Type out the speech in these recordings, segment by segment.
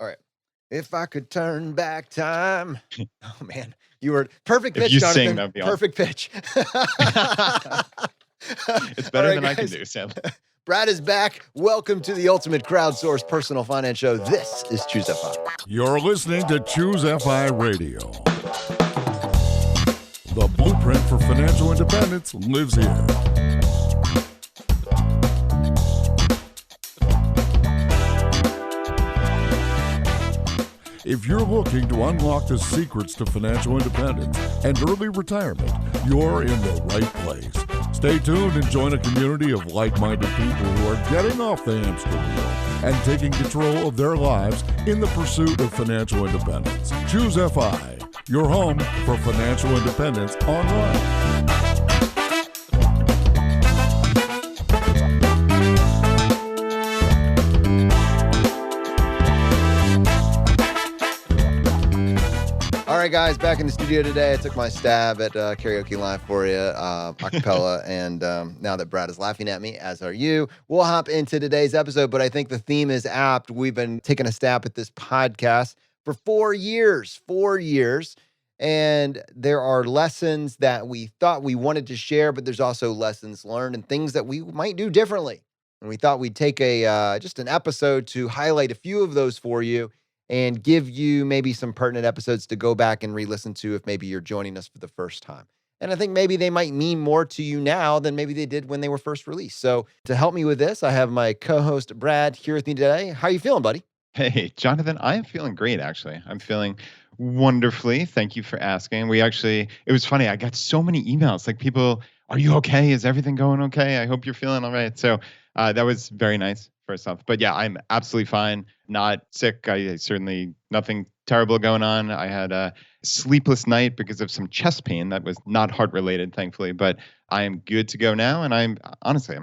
All right. If I could turn back time. Oh man, you were perfect If pitch, you sing, Jonathan. that'd be awesome. Perfect pitch. It's All better right, than I can guys. do, sadly. Brad is back. Welcome to the ultimate crowdsourced personal finance show. This is Choose FI. You're listening to Choose FI Radio. The blueprint for financial independence lives here. If you're looking to unlock the secrets to financial independence and early retirement, you're in the right place. Stay tuned and join a community of like-minded people who are getting off the hamster wheel and taking control of their lives in the pursuit of financial independence. Choose FI, your home for financial independence online. All right, guys, back in the studio today. I took my stab at karaoke live for you, acapella, and now that Brad is laughing at me, as are you, we'll hop into today's episode, but I think the theme is apt. We've been taking a stab at this podcast for 4 years, and there are lessons that we thought we wanted to share, but there's also lessons learned and things that we might do differently. And we thought we'd take just an episode to highlight a few of those for you and give you maybe some pertinent episodes to go back and re-listen to if maybe you're joining us for the first time. And I think maybe they might mean more to you now than maybe they did when they were first released. So to help me with this, I have my co-host Brad here with me today. How are you feeling, buddy? Hey, Jonathan, I am feeling great, actually. I'm feeling wonderfully. Thank you for asking. It was funny. I got so many emails like people, are you okay? Is everything going okay? I hope you're feeling all right. So that was very nice, first off. But yeah, I'm absolutely fine. Not sick. I certainly, nothing terrible going on. I had a sleepless night because of some chest pain that was not heart related, thankfully. But I am good to go now. And I'm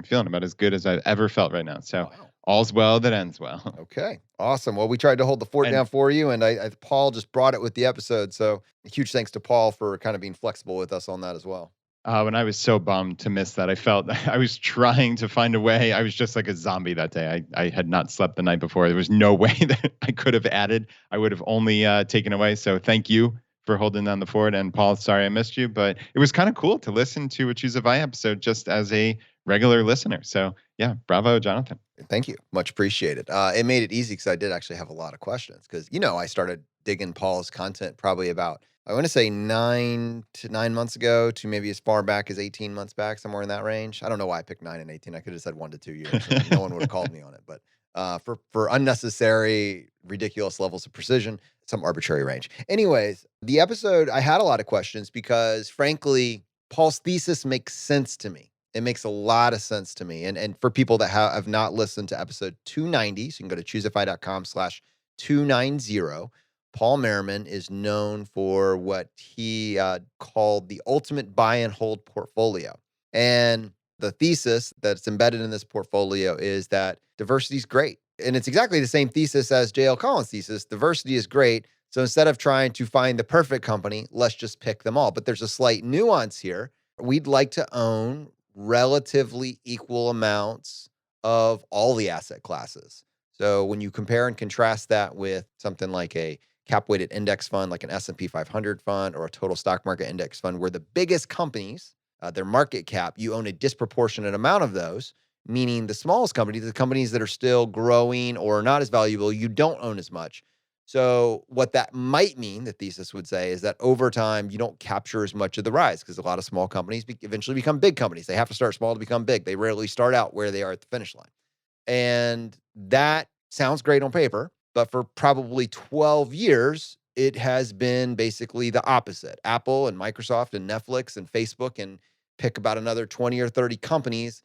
feeling about as good as I've ever felt right now. So Wow. all's well that ends well. Okay, awesome. Well, we tried to hold the fort And down for you, and Paul just brought it with the episode. So huge thanks to Paul for kind of being flexible with us on that as well. when I was so bummed to miss that, I felt I was trying to find a way. I was just like a zombie that day. I had not slept the night before. There was no way that I could have added. I would have only taken away. So thank you for holding down the fort. And Paul, sorry I missed you, but it was kind of cool to listen to a Choose a Vi episode just as a regular listener. So yeah, bravo, Jonathan. Thank you. Much appreciated. It made it easy because I did actually have a lot of questions because, I started digging Paul's content probably about, I want to say 9 to 9 months ago to maybe as far back as 18 months back, somewhere in that range. I don't know why I picked 9 and 18. I could have said 1 to 2 years. And no one would have called me on it. But for unnecessary, ridiculous levels of precision, some arbitrary range. Anyways, the episode, I had a lot of questions because frankly, Paul's thesis makes sense to me. It makes a lot of sense to me. And for people that have not listened to episode 290, so you can go to choosefi.com/290. Paul Merriman is known for what he called the ultimate buy and hold portfolio. And the thesis that's embedded in this portfolio is that diversity is great. And it's exactly the same thesis as J.L. Collins' thesis. Diversity is great. So instead of trying to find the perfect company, let's just pick them all. But there's a slight nuance here. We'd like to own relatively equal amounts of all the asset classes. So when you compare and contrast that with something like a cap-weighted index fund, like an S&P 500 fund or a total stock market index fund, where the biggest companies, their market cap, you own a disproportionate amount of those, meaning the smallest companies, the companies that are still growing or not as valuable, you don't own as much. So what that might mean, the thesis would say, is that over time, you don't capture as much of the rise because a lot of small companies eventually become big companies. They have to start small to become big. They rarely start out where they are at the finish line. And that sounds great on paper, but for probably 12 years, it has been basically the opposite. Apple and Microsoft and Netflix and Facebook and pick about another 20 or 30 companies,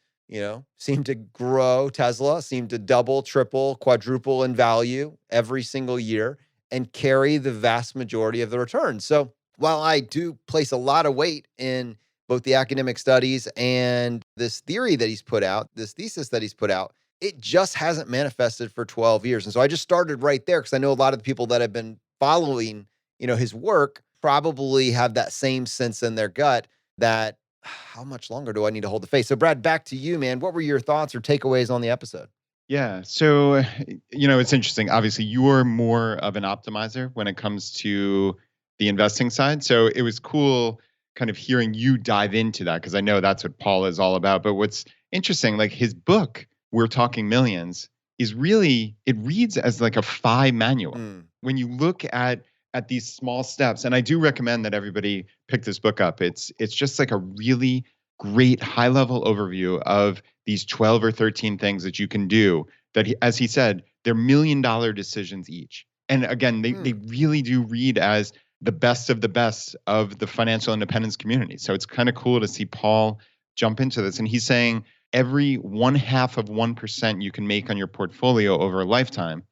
seem to grow. Tesla seem to double, triple, quadruple in value every single year and carry the vast majority of the returns. So while I do place a lot of weight in both the academic studies and this theory that he's put out, this thesis that he's put out, it just hasn't manifested for 12 years. And so I just started right there because I know a lot of the people that have been following, his work probably have that same sense in their gut that how much longer do I need to hold the faith? So Brad, back to you, man. What were your thoughts or takeaways on the episode? Yeah. So, it's interesting. Obviously, you're more of an optimizer when it comes to the investing side. So it was cool kind of hearing you dive into that because I know that's what Paul is all about. But what's interesting, like his book, We're Talking Millions, is really, it reads as like a manual. Mm. When you look at these small steps, and I do recommend that everybody pick this book up. It's just like a really great high level overview of these 12 or 13 things that you can do that, as he said, they're $1 million decisions each. And again, they really do read as the best of the financial independence community. So it's kind of cool to see Paul jump into this. And he's saying every 0.5% you can make on your portfolio over a lifetime,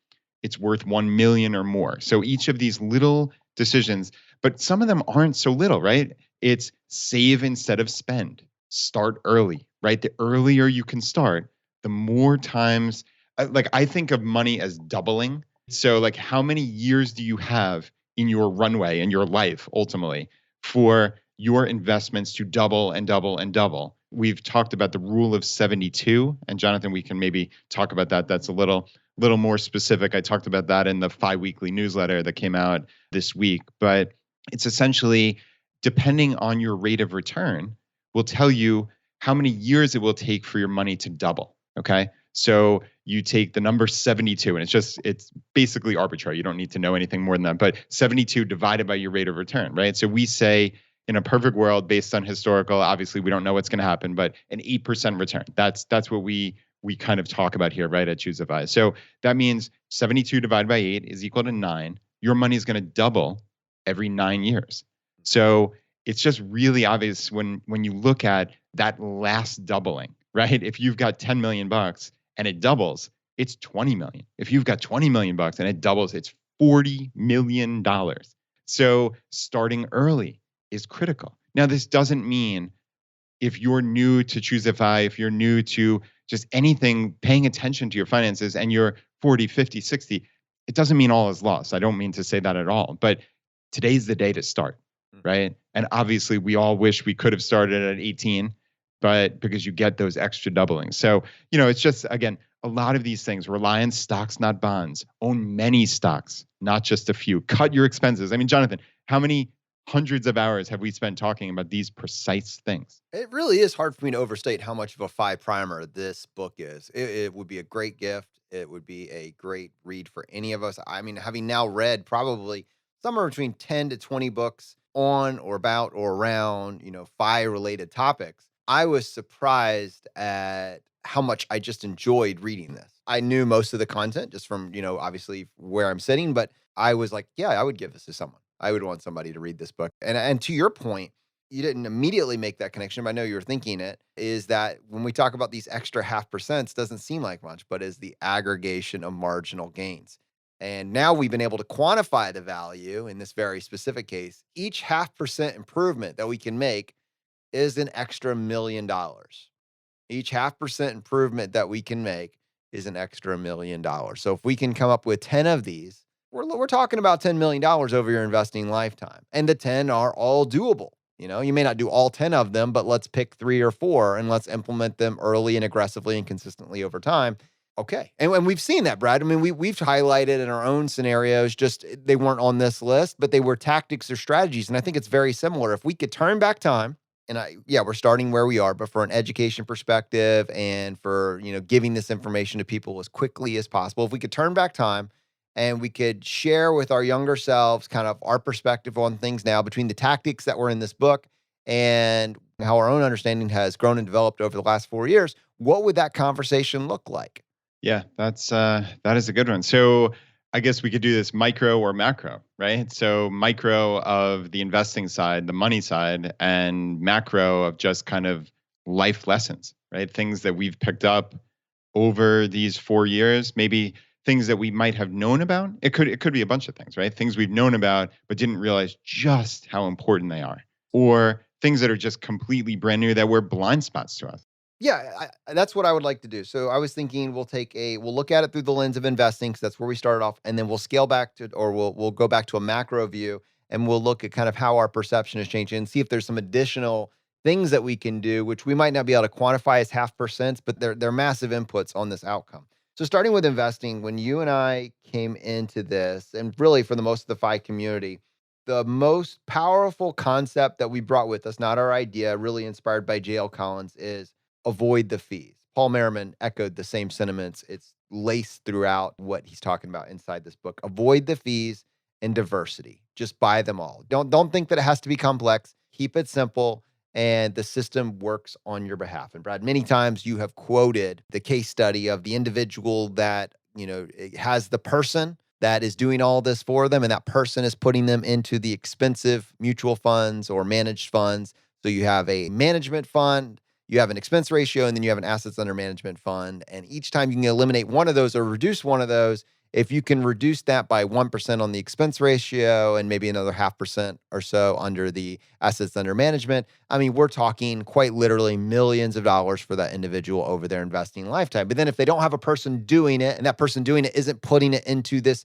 it's worth 1 million or more. So each of these little decisions, but some of them aren't so little, right? It's save instead of spend, start early, right? The earlier you can start, the more times, like I think of money as doubling. So, like, how many years do you have in your runway in your life ultimately for your investments to double and double and double? We've talked about the rule of 72, and Jonathan, we can maybe talk about that. That's a little more specific. I talked about that in the 5 weekly newsletter that came out this week, but it's essentially depending on your rate of return will tell you how many years it will take for your money to double. Okay. So you take the number 72, and it's basically arbitrary. You don't need to know anything more than that, but 72 divided by your rate of return, right? So we say in a perfect world based on historical, obviously we don't know what's going to happen, but an 8% return. That's what we kind of talk about here, right, at Choosify. So that means 72 divided by 8 is equal to 9. Your money is going to double every 9 years. So it's just really obvious when you look at that last doubling, right? If you've got 10 million bucks and it doubles, it's 20 million. If you've got 20 million bucks and it doubles, it's $40 million. So starting early is critical. Now, this doesn't mean if you're new to Choosify, if you're new to just anything, paying attention to your finances and you're 40, 50, 60, it doesn't mean all is lost. I don't mean to say that at all, but today's the day to start, right? And obviously we all wish we could have started at 18, but because you get those extra doublings. So, it's just, again, a lot of these things, rely on stocks, not bonds, own many stocks, not just a few, cut your expenses. I mean, Jonathan, how many hundreds of hours have we spent talking about these precise things? It really is hard for me to overstate how much of a five primer this book is. It would be a great gift. It would be a great read for any of us. I mean, having now read probably somewhere between 10 to 20 books on or about or around, FI related topics, I was surprised at how much I just enjoyed reading this. I knew most of the content just from, obviously where I'm sitting, but I was like, yeah, I would give this to someone. I would want somebody to read this book. And to your point, you didn't immediately make that connection, but I know you were thinking it, is that when we talk about these extra 0.5%, doesn't seem like much, but is the aggregation of marginal gains. And now we've been able to quantify the value in this very specific case. Each 0.5% improvement that we can make is an extra $1 million. Each 0.5% improvement that we can make is an extra $1 million. So if we can come up with 10 of these, we're talking about $10 million over your investing lifetime. And the 10 are all doable. You may not do all 10 of them, but let's pick 3 or 4 and let's implement them early and aggressively and consistently over time. Okay. And we've seen that, Brad. I mean, we've highlighted in our own scenarios, just they weren't on this list, but they were tactics or strategies. And I think it's very similar. If we could turn back time, and we're starting where we are, but for an education perspective and for, giving this information to people as quickly as possible, if we could turn back time and we could share with our younger selves kind of our perspective on things now between the tactics that were in this book and how our own understanding has grown and developed over the last 4 years, what would that conversation look like? Yeah, that is a good one. So I guess we could do this micro or macro, right? So micro of the investing side, the money side, and macro of just kind of life lessons, right? Things that we've picked up over these 4 years, maybe things that we might have known about. It could be a bunch of things, right? Things we've known about but didn't realize just how important they are, or things that are just completely brand new that were blind spots to us. Yeah, that's what I would like to do. So I was thinking we'll look at it through the lens of investing because that's where we started off, and then we'll scale back to, or we'll go back to a macro view, and we'll look at kind of how our perception is changing and see if there's some additional things that we can do, which we might not be able to quantify as 0.5%, but they're massive inputs on this outcome. So starting with investing, when you and I came into this, and really for the most of the FI community, the most powerful concept that we brought with us, not our idea, really inspired by JL Collins, is avoid the fees. Paul Merriman echoed the same sentiments. It's laced throughout what he's talking about inside this book. Avoid the fees and diversity. Just buy them all. Don't think that it has to be complex. Keep it simple and the system works on your behalf. And Brad, many times you have quoted the case study of the individual that, has the person that is doing all this for them, and that person is putting them into the expensive mutual funds or managed funds. So you have a management fund, you have an expense ratio, and then you have an assets under management fund. And each time you can eliminate one of those or reduce one of those, if you can reduce that by 1% on the expense ratio and maybe another 0.5% or so under the assets under management, I mean, we're talking quite literally millions of dollars for that individual over their investing lifetime. But then if they don't have a person doing it and that person doing it isn't putting it into this,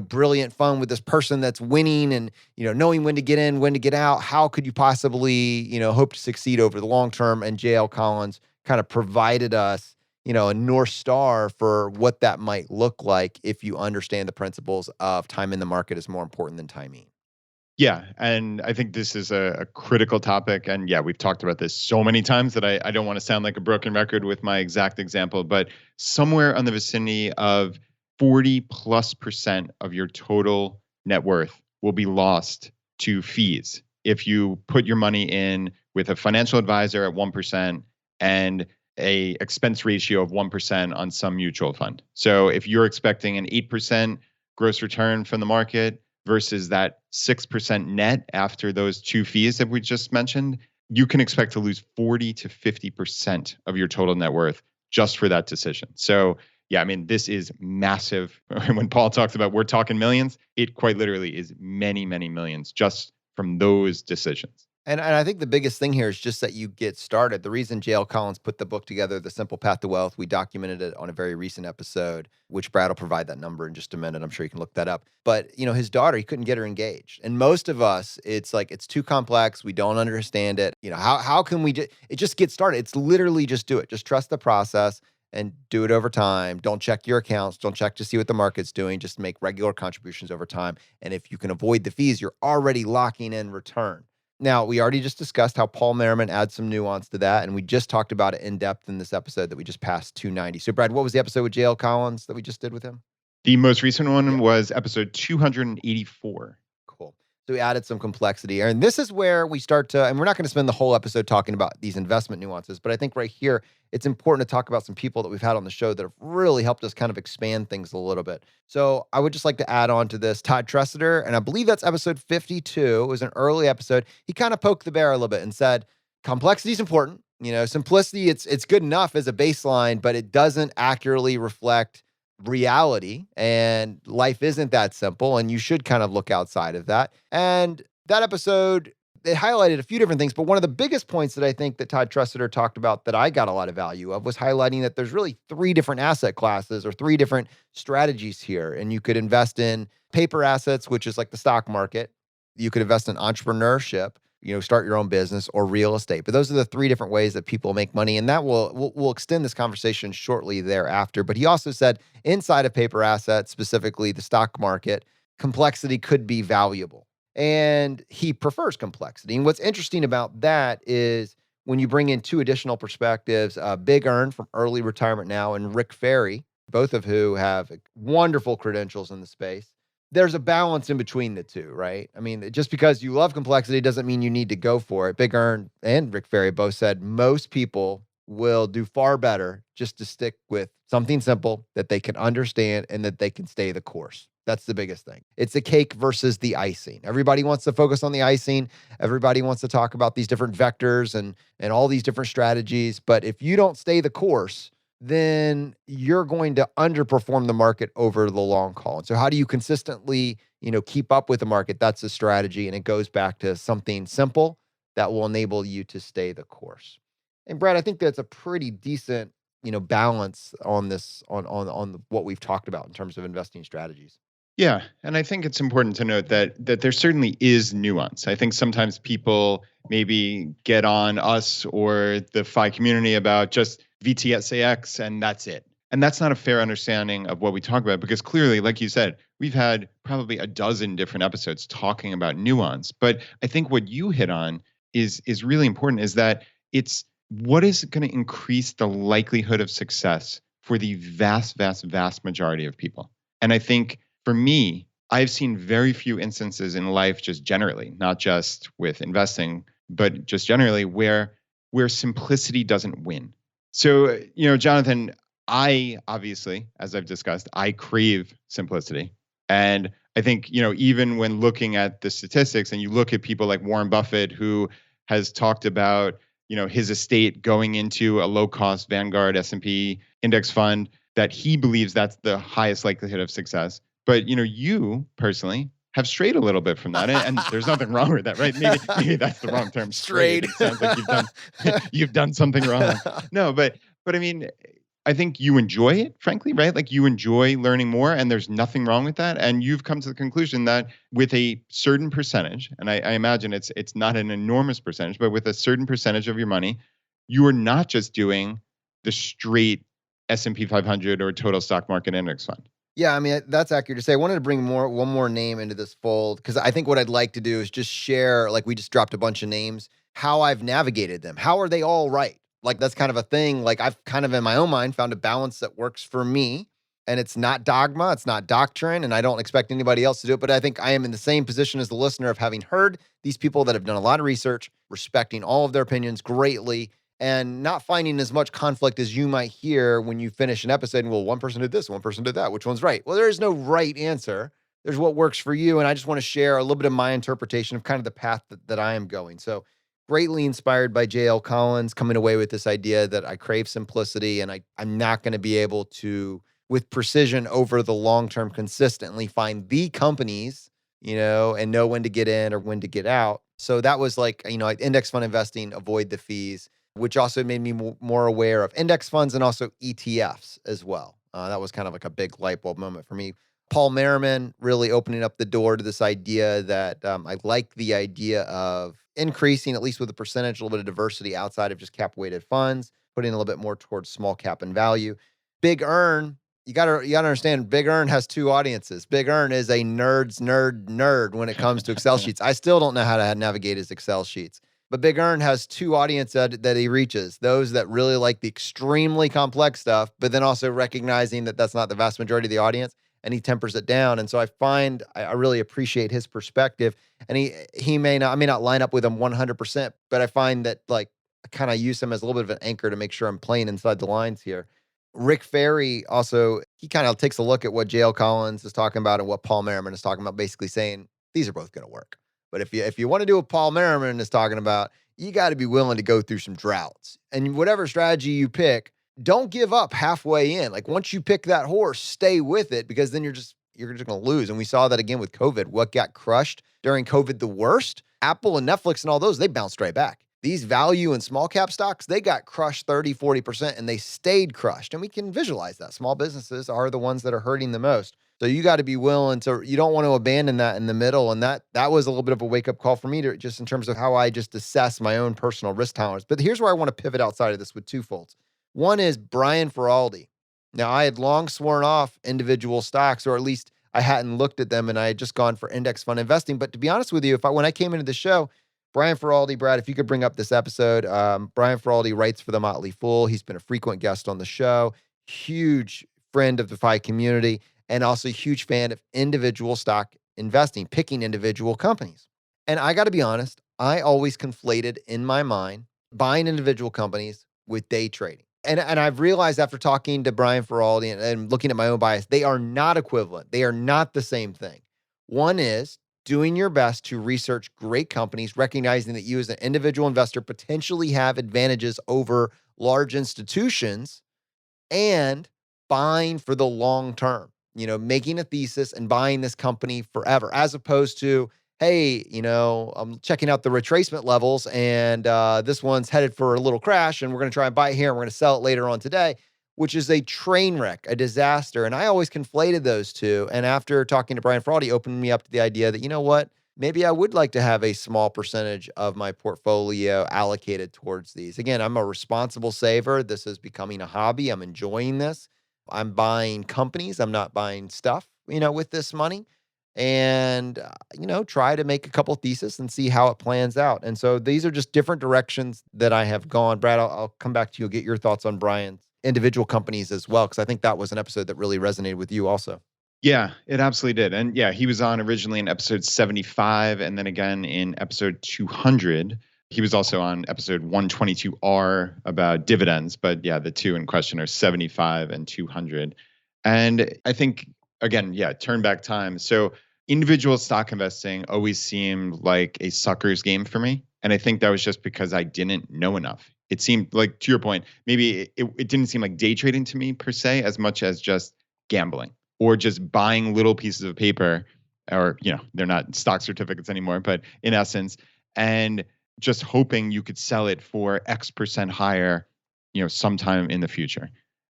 brilliant fund with this person that's winning and, knowing when to get in, when to get out, how could you possibly, hope to succeed over the long term? And JL Collins kind of provided us a North Star for what that might look like if you understand the principles of time in the market is more important than timing. Yeah. And I think this is a critical topic. And yeah, we've talked about this so many times that I don't want to sound like a broken record with my exact example, but somewhere on the vicinity of 40+% of your total net worth will be lost to fees if you put your money in with a financial advisor at 1% and a expense ratio of 1% on some mutual fund. So if you're expecting an 8% gross return from the market versus that 6% net after those two fees that we just mentioned, you can expect to lose 40 to 50% of your total net worth just for that decision. So yeah, I mean, this is massive. When Paul talks about we're talking millions, it quite literally is many, many millions just from those decisions. And I think the biggest thing here is just that you get started. The reason JL Collins put the book together, The Simple Path to Wealth, we documented it on a very recent episode, which Brad will provide that number in just a minute. I'm sure you can look that up. But, his daughter, he couldn't get her engaged. And most of us, it's like, it's too complex. We don't understand it. How can we it just get started? It's literally just do it. Just trust the process and do it over time. Don't check your accounts. Don't check to see what the market's doing. Just make regular contributions over time. And if you can avoid the fees, you're already locking in return. Now, we already just discussed how Paul Merriman adds some nuance to that, and we just talked about it in depth in this episode that we just passed 290. So, Brad, what was the episode with JL Collins that we just did with him? The most recent one was episode 284. Cool. So we added some complexity. And this is where we start to, and we're not going to spend the whole episode talking about these investment nuances, but I think right here, it's important to talk about some people that we've had on the show that have really helped us kind of expand things a little bit. So I would just like to add on to this Todd Tressiter, and I believe that's episode 52. It was an early episode. He kind of poked the bear a little bit and said, complexity is important. Simplicity, it's good enough as a baseline, but it doesn't accurately reflect reality, and life isn't that simple, and you should kind of look outside of that. And that episode, it highlighted a few different things, but one of the biggest points that I think that Todd Tressiter talked about that I got a lot of value of was highlighting that there's really 3 different asset classes or 3 different strategies here. And you could invest in paper assets, which is like the stock market. You could invest in entrepreneurship, start your own business, or real estate. But those are the 3 different ways that people make money. And that we'll extend this conversation shortly thereafter. But he also said inside of paper assets, specifically the stock market, complexity could be valuable. And he prefers complexity. And what's interesting about that is when you bring in 2 additional perspectives, Big Earn from Early Retirement Now and Rick Ferri, both of who have wonderful credentials in the space, there's a balance in between the 2, right? I mean, just because you love complexity doesn't mean you need to go for it. Big Earn and Rick Ferri both said most people will do far better just to stick with something simple that they can understand and that they can stay the course. That's the biggest thing. It's the cake versus the icing. Everybody wants to focus on the icing. Everybody wants to talk about these different vectors and all these different strategies. But if you don't stay the course, then you're going to underperform the market over the long haul. And so how do you consistently, keep up with the market? That's the strategy. And it goes back to something simple that will enable you to stay the course. And Brad, I think that's a pretty decent, balance on this, on what we've talked about in terms of investing strategies. Yeah, and I think it's important to note that there certainly is nuance. I think sometimes people maybe get on us or the FI community about just VTSAX and that's it. And that's not a fair understanding of what we talk about because clearly, like you said, we've had probably a dozen different episodes talking about nuance. But I think what you hit on is really important is that it's what is going to increase the likelihood of success for the vast, vast, vast majority of people. And I think for me, I've seen very few instances in life just generally, not just with investing, but just generally where simplicity doesn't win. So, Jonathan, I obviously, as I've discussed, I crave simplicity. And I think, even when looking at the statistics and you look at people like Warren Buffett, who has talked about, his estate going into a low-cost Vanguard S&P index fund, that he believes that's the highest likelihood of success. But, you personally have strayed a little bit from that. And there's nothing wrong with that, right? Maybe that's the wrong term. Strayed. It sounds like you've done something wrong. No, but I mean, I think you enjoy it, frankly, right? Like you enjoy learning more, and there's nothing wrong with that. And you've come to the conclusion that with a certain percentage, and I imagine it's not an enormous percentage, but with a certain percentage of your money, you are not just doing the straight S&P 500 or total stock market index fund. Yeah, I mean, that's accurate to say. I wanted to bring one more name into this fold because I think what I'd like to do is just share, like we just dropped a bunch of names, how I've navigated them. How are they all right? Like that's kind of a thing. Like I've kind of in my own mind found a balance that works for me. And it's not dogma, it's not doctrine, and I don't expect anybody else to do it. But I think I am in the same position as the listener of having heard these people that have done a lot of research, respecting all of their opinions greatly, and not finding as much conflict as you might hear when you finish an episode and, well, one person did this, one person did that. Which one's right? Well, there is no right answer. There's what works for you. And I just want to share a little bit of my interpretation of kind of the path that I am going. So greatly inspired by J.L. Collins, coming away with this idea that I crave simplicity and I'm not going to be able to, with precision over the long term, consistently find the companies, and know when to get in or when to get out. So that was like, like index fund investing, avoid the fees, which also made me more aware of index funds and also ETFs as well. That was kind of like a big light bulb moment for me. Paul Merriman really opening up the door to this idea that I like the idea of increasing, at least with a percentage, a little bit of diversity outside of just cap weighted funds, putting a little bit more towards small cap and value. Big Earn, you gotta understand, Big Earn has two audiences. Big Earn is a nerd's nerd when it comes to Excel sheets. I still don't know how to navigate his Excel sheets. But Big Earn has two audiences that he reaches, those that really like the extremely complex stuff, but then also recognizing that that's not the vast majority of the audience, and he tempers it down. And so I find I really appreciate his perspective, and I may not line up with him 100%, but I find that like I kind of use him as a little bit of an anchor to make sure I'm playing inside the lines here. Rick Ferry also, he kind of takes a look at what J.L. Collins is talking about and what Paul Merriman is talking about, basically saying these are both going to work. But if you want to do what Paul Merriman is talking about, you got to be willing to go through some droughts. And whatever strategy you pick, don't give up halfway in. Like once you pick that horse, stay with it, because then you're just going to lose. And we saw that again with COVID. What got crushed during COVID the worst? Apple and Netflix and all those, they bounced right back. These value and small cap stocks, they got crushed 30, 40%, and they stayed crushed. And we can visualize that. Small businesses are the ones that are hurting the most. So you got to be willing to, you don't want to abandon that in the middle. And that was a little bit of a wake-up call for me, to just in terms of how I just assess my own personal risk tolerance. But here's where I want to pivot outside of this with two folds. One is Brian Feroldi. Now, I had long sworn off individual stocks, or at least I hadn't looked at them, and I had just gone for index fund investing. But to be honest with you, when I came into the show, Brian Feroldi, Brad, if you could bring up this episode, Brian Feroldi writes for The Motley Fool. He's been a frequent guest on the show, huge friend of the FI community, and also a huge fan of individual stock investing, picking individual companies. And I got to be honest, I always conflated in my mind buying individual companies with day trading. And I've realized after talking to Brian Feroldi and looking at my own bias, they are not equivalent. They are not the same thing. One is doing your best to research great companies, recognizing that you as an individual investor potentially have advantages over large institutions, and buying for the long term, making a thesis and buying this company forever, as opposed to, hey, I'm checking out the retracement levels and this one's headed for a little crash and we're going to try and buy it here and we're going to sell it later on today, which is a train wreck, a disaster. And I always conflated those two. And after talking to Brian Feroldi, opened me up to the idea that, you know what, maybe I would like to have a small percentage of my portfolio allocated towards these. Again, I'm a responsible saver. This is becoming a hobby. I'm enjoying this. I'm buying companies. I'm not buying stuff, with this money. And, try to make a couple thesis and see how it plans out. And so these are just different directions that I have gone. Brad, I'll come back to you, get your thoughts on Brian's individual companies as well, because I think that was an episode that really resonated with you also. Yeah, it absolutely did. And yeah, he was on originally in episode 75 and then again in episode 200. He was also on episode 122R about dividends. But yeah, the two in question are 75 and 200. And I think, again, yeah, turn back time. So individual stock investing always seemed like a sucker's game for me. And I think that was just because I didn't know enough. It seemed like, to your point, maybe it didn't seem like day trading to me per se, as much as just gambling or just buying little pieces of paper, or, they're not stock certificates anymore, but in essence, and just hoping you could sell it for X% higher, sometime in the future,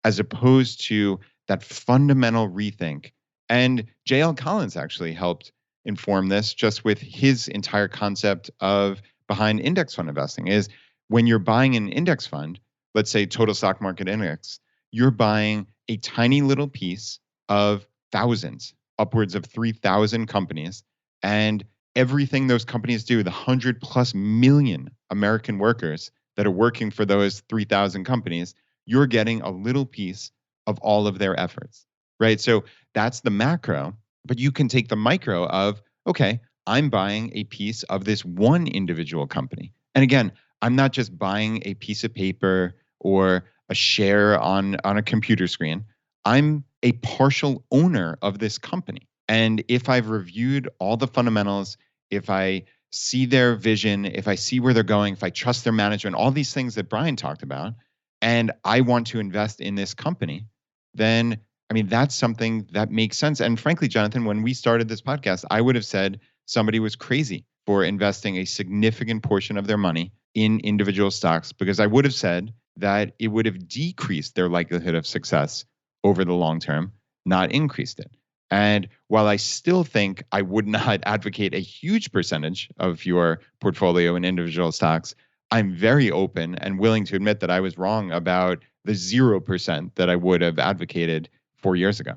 as opposed to that fundamental rethink. And JL Collins actually helped inform this just with his entire concept of behind index fund investing is when you're buying an index fund, let's say total stock market index, you're buying a tiny little piece of thousands, upwards of 3,000 companies, and everything those companies do, the 100+ million American workers that are working for those 3,000 companies, you're getting a little piece of all of their efforts, right? So that's the macro, but you can take the micro of, okay, I'm buying a piece of this one individual company. And again, I'm not just buying a piece of paper or a share on a computer screen. I'm a partial owner of this company. And if I've reviewed all the fundamentals, if I see their vision, if I see where they're going, if I trust their management, all these things that Brian talked about, and I want to invest in this company, then, that's something that makes sense. And frankly, Jonathan, when we started this podcast, I would have said somebody was crazy for investing a significant portion of their money in individual stocks, because I would have said that it would have decreased their likelihood of success over the long term, not increased it. And while I still think I would not advocate a huge percentage of your portfolio in individual stocks, I'm very open and willing to admit that I was wrong about the 0% that I would have advocated 4 years ago.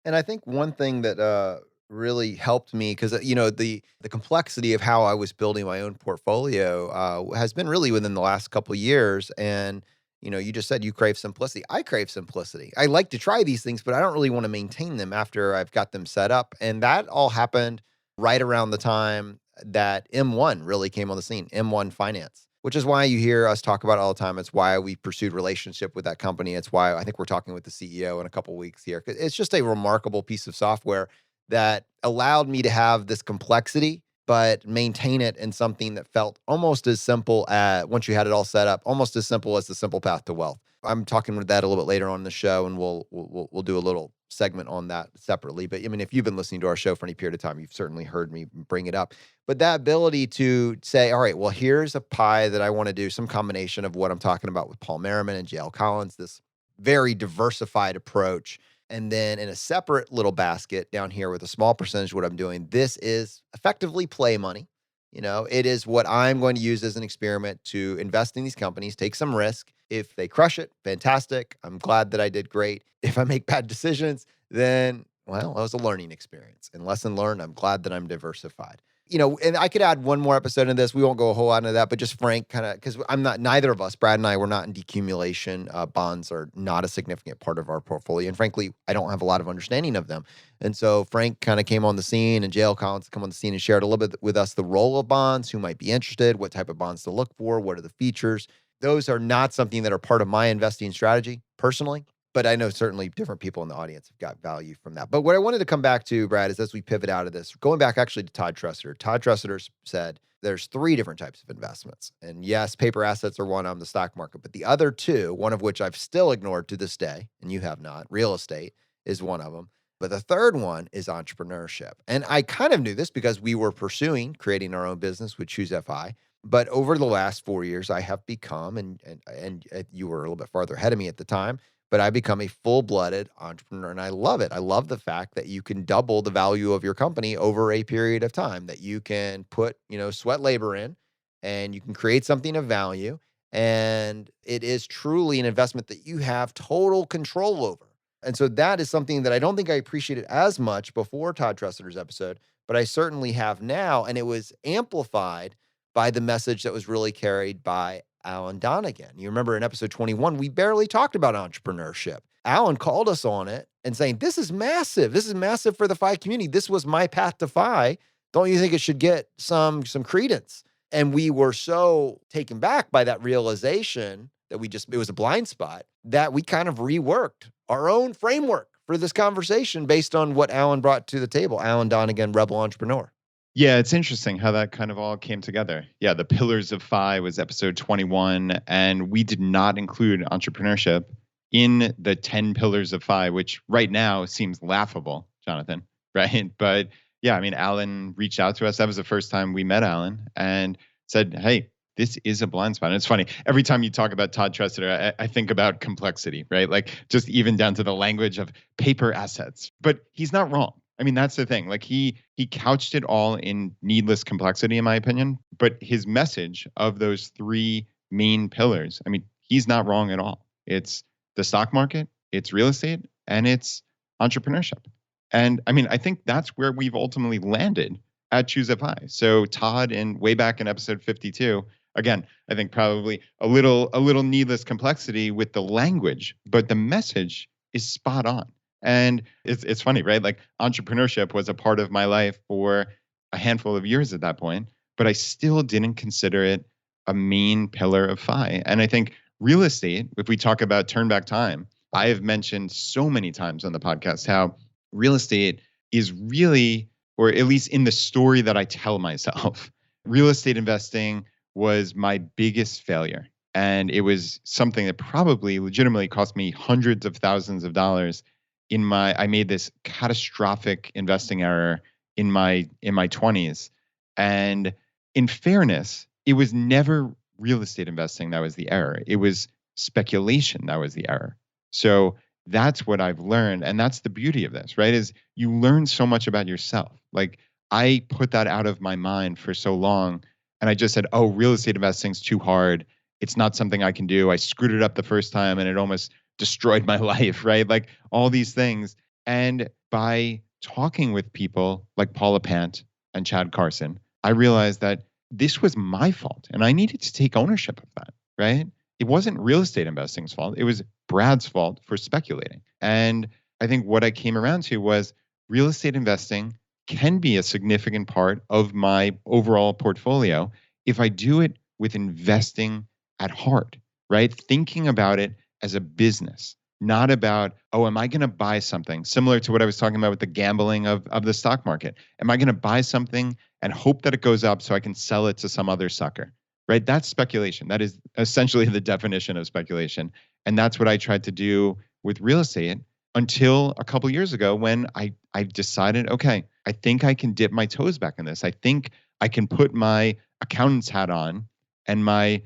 And I think one thing that really helped me, because the complexity of how I was building my own portfolio has been really within the last couple of years. And you just said you crave simplicity. I crave simplicity. I like to try these things, but I don't really want to maintain them after I've got them set up. And that all happened right around the time that M1 really came on the scene, M1 Finance, which is why you hear us talk about it all the time. It's why we pursued relationship with that company. It's why I think we're talking with the CEO in a couple of weeks here. It's just a remarkable piece of software that allowed me to have this complexity, but maintain it in something that felt almost as simple as, once you had it all set up, almost as simple as the simple path to wealth. I'm talking with that a little bit later on in the show, and we'll do a little segment on that separately. But if you've been listening to our show for any period of time, you've certainly heard me bring it up. But that ability to say, all right, well, here's a pie that I want to do, some combination of what I'm talking about with Paul Merriman and JL Collins, this very diversified approach. And then in a separate little basket down here with a small percentage of what I'm doing, this is effectively play money. It is what I'm going to use as an experiment to invest in these companies, take some risk. If they crush it, fantastic. I'm glad that I did great. If I make bad decisions, then, well, that was a learning experience. And lesson learned, I'm glad that I'm diversified. And I could add one more episode in this. We won't go a whole lot into that, but just Frank because neither of us, Brad and I, we're not in decumulation. Bonds are not a significant part of our portfolio. And frankly, I don't have a lot of understanding of them. And so Frank kind of came on the scene, and JL Collins come on the scene and shared a little bit with us the role of bonds, who might be interested, what type of bonds to look for, what are the features. Those are not something that are part of my investing strategy personally. But I know certainly different people in the audience have got value from that. But what I wanted to come back to, Brad, is as we pivot out of this, going back actually to Todd Tressiter. Todd Tressiter said there's 3 different types of investments. And yes, paper assets are one on the stock market, but the other 2, one of which I've still ignored to this day, and you have not, real estate is one of them. But the third one is entrepreneurship. And I kind of knew this because we were pursuing creating our own business with Choose FI. But over the last 4 years, I have become, and you were a little bit farther ahead of me at the time, but I become a full-blooded entrepreneur, and I love it. I love the fact that you can double the value of your company over a period of time, that you can put, sweat labor in, and you can create something of value, and it is truly an investment that you have total control over. And so that is something that I don't think I appreciated as much before Todd Tressiter's episode, but I certainly have now. And it was amplified by the message that was really carried by Alan Donegan. You remember in episode 21, we barely talked about entrepreneurship. Alan called us on it and saying, this is massive. This is massive for the FI community. This was my path to FI. Don't you think it should get some credence? And we were so taken back by that realization that it was a blind spot, that we kind of reworked our own framework for this conversation based on what Alan brought to the table. Alan Donegan, Rebel Entrepreneur. Yeah, it's interesting how that kind of all came together. Yeah, the Pillars of FI was episode 21, and we did not include entrepreneurship in the 10 Pillars of FI, which right now seems laughable, Jonathan, right? But yeah, I mean, Alan reached out to us. That was the first time we met Alan and said, hey, this is a blind spot. And it's funny, every time you talk about Todd Tressiter, I think about complexity, right? Like just even down to the language of paper assets. But he's not wrong. I mean, that's the thing. Like he couched it all in needless complexity, in my opinion. But his message of those three main pillars, I mean, he's not wrong at all. It's the stock market, it's real estate, and it's entrepreneurship. And I mean, I think that's where we've ultimately landed at ChooseFI. So Todd, way back in episode 52, again, I think probably a little needless complexity with the language, but the message is spot on. And it's funny, right? Like entrepreneurship was a part of my life for a handful of years at that point, but I still didn't consider it a main pillar of FI. And I think real estate, if we talk about turn back time, I have mentioned so many times on the podcast how real estate is really, or at least in the story that I tell myself, real estate investing was my biggest failure. And it was something that probably legitimately cost me hundreds of thousands of dollars. I made this catastrophic investing error in my 20s. And in fairness, it was never real estate investing that was the error. It was speculation that was the error. So that's what I've learned. And that's the beauty of this, right? Is you learn so much about yourself. Like I put that out of my mind for so long. And I just said, oh, real estate investing's too hard. It's not something I can do. I screwed it up the first time and it almost destroyed my life, right? Like all these things. And by talking with people like Paula Pant and Chad Carson, I realized that this was my fault and I needed to take ownership of that, right? It wasn't real estate investing's fault. It was Brad's fault for speculating. And I think what I came around to was real estate investing can be a significant part of my overall portfolio if I do it with investing at heart, right? Thinking about it as a business, not about, oh, am I going to buy something similar to what I was talking about with the gambling of the stock market? Am I going to buy something and hope that it goes up so I can sell it to some other sucker, right? That's speculation. That is essentially the definition of speculation. And that's what I tried to do with real estate until a couple years ago when I decided, okay, I think I can dip my toes back in this. I think I can put my accountant's hat on and my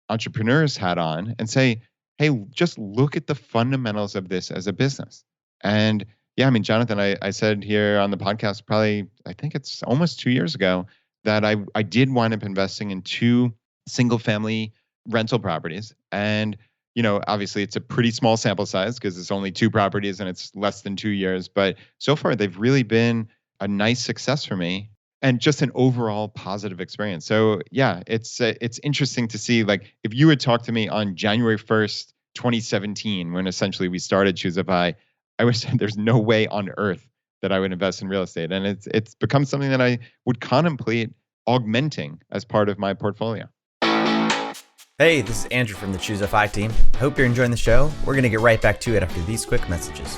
entrepreneur's hat on and say, hey, just look at the fundamentals of this as a business. And yeah, I mean, Jonathan, I said here on the podcast, probably, I think it's almost 2 years ago, that I did wind up investing in 2 single family rental properties. And, you know, obviously it's a pretty small sample size because it's only 2 properties and it's less than 2 years. But so far, they've really been a nice success for me and just an overall positive experience. So yeah, it's interesting to see, like, if you had talked to me on January 1st, 2017, when essentially we started ChooseFI, I would say there's no way on earth that I would invest in real estate. And it's become something that I would contemplate augmenting as part of my portfolio. Hey, this is Andrew from the ChooseFI team. I hope you're enjoying the show. We're going to get right back to it after these quick messages.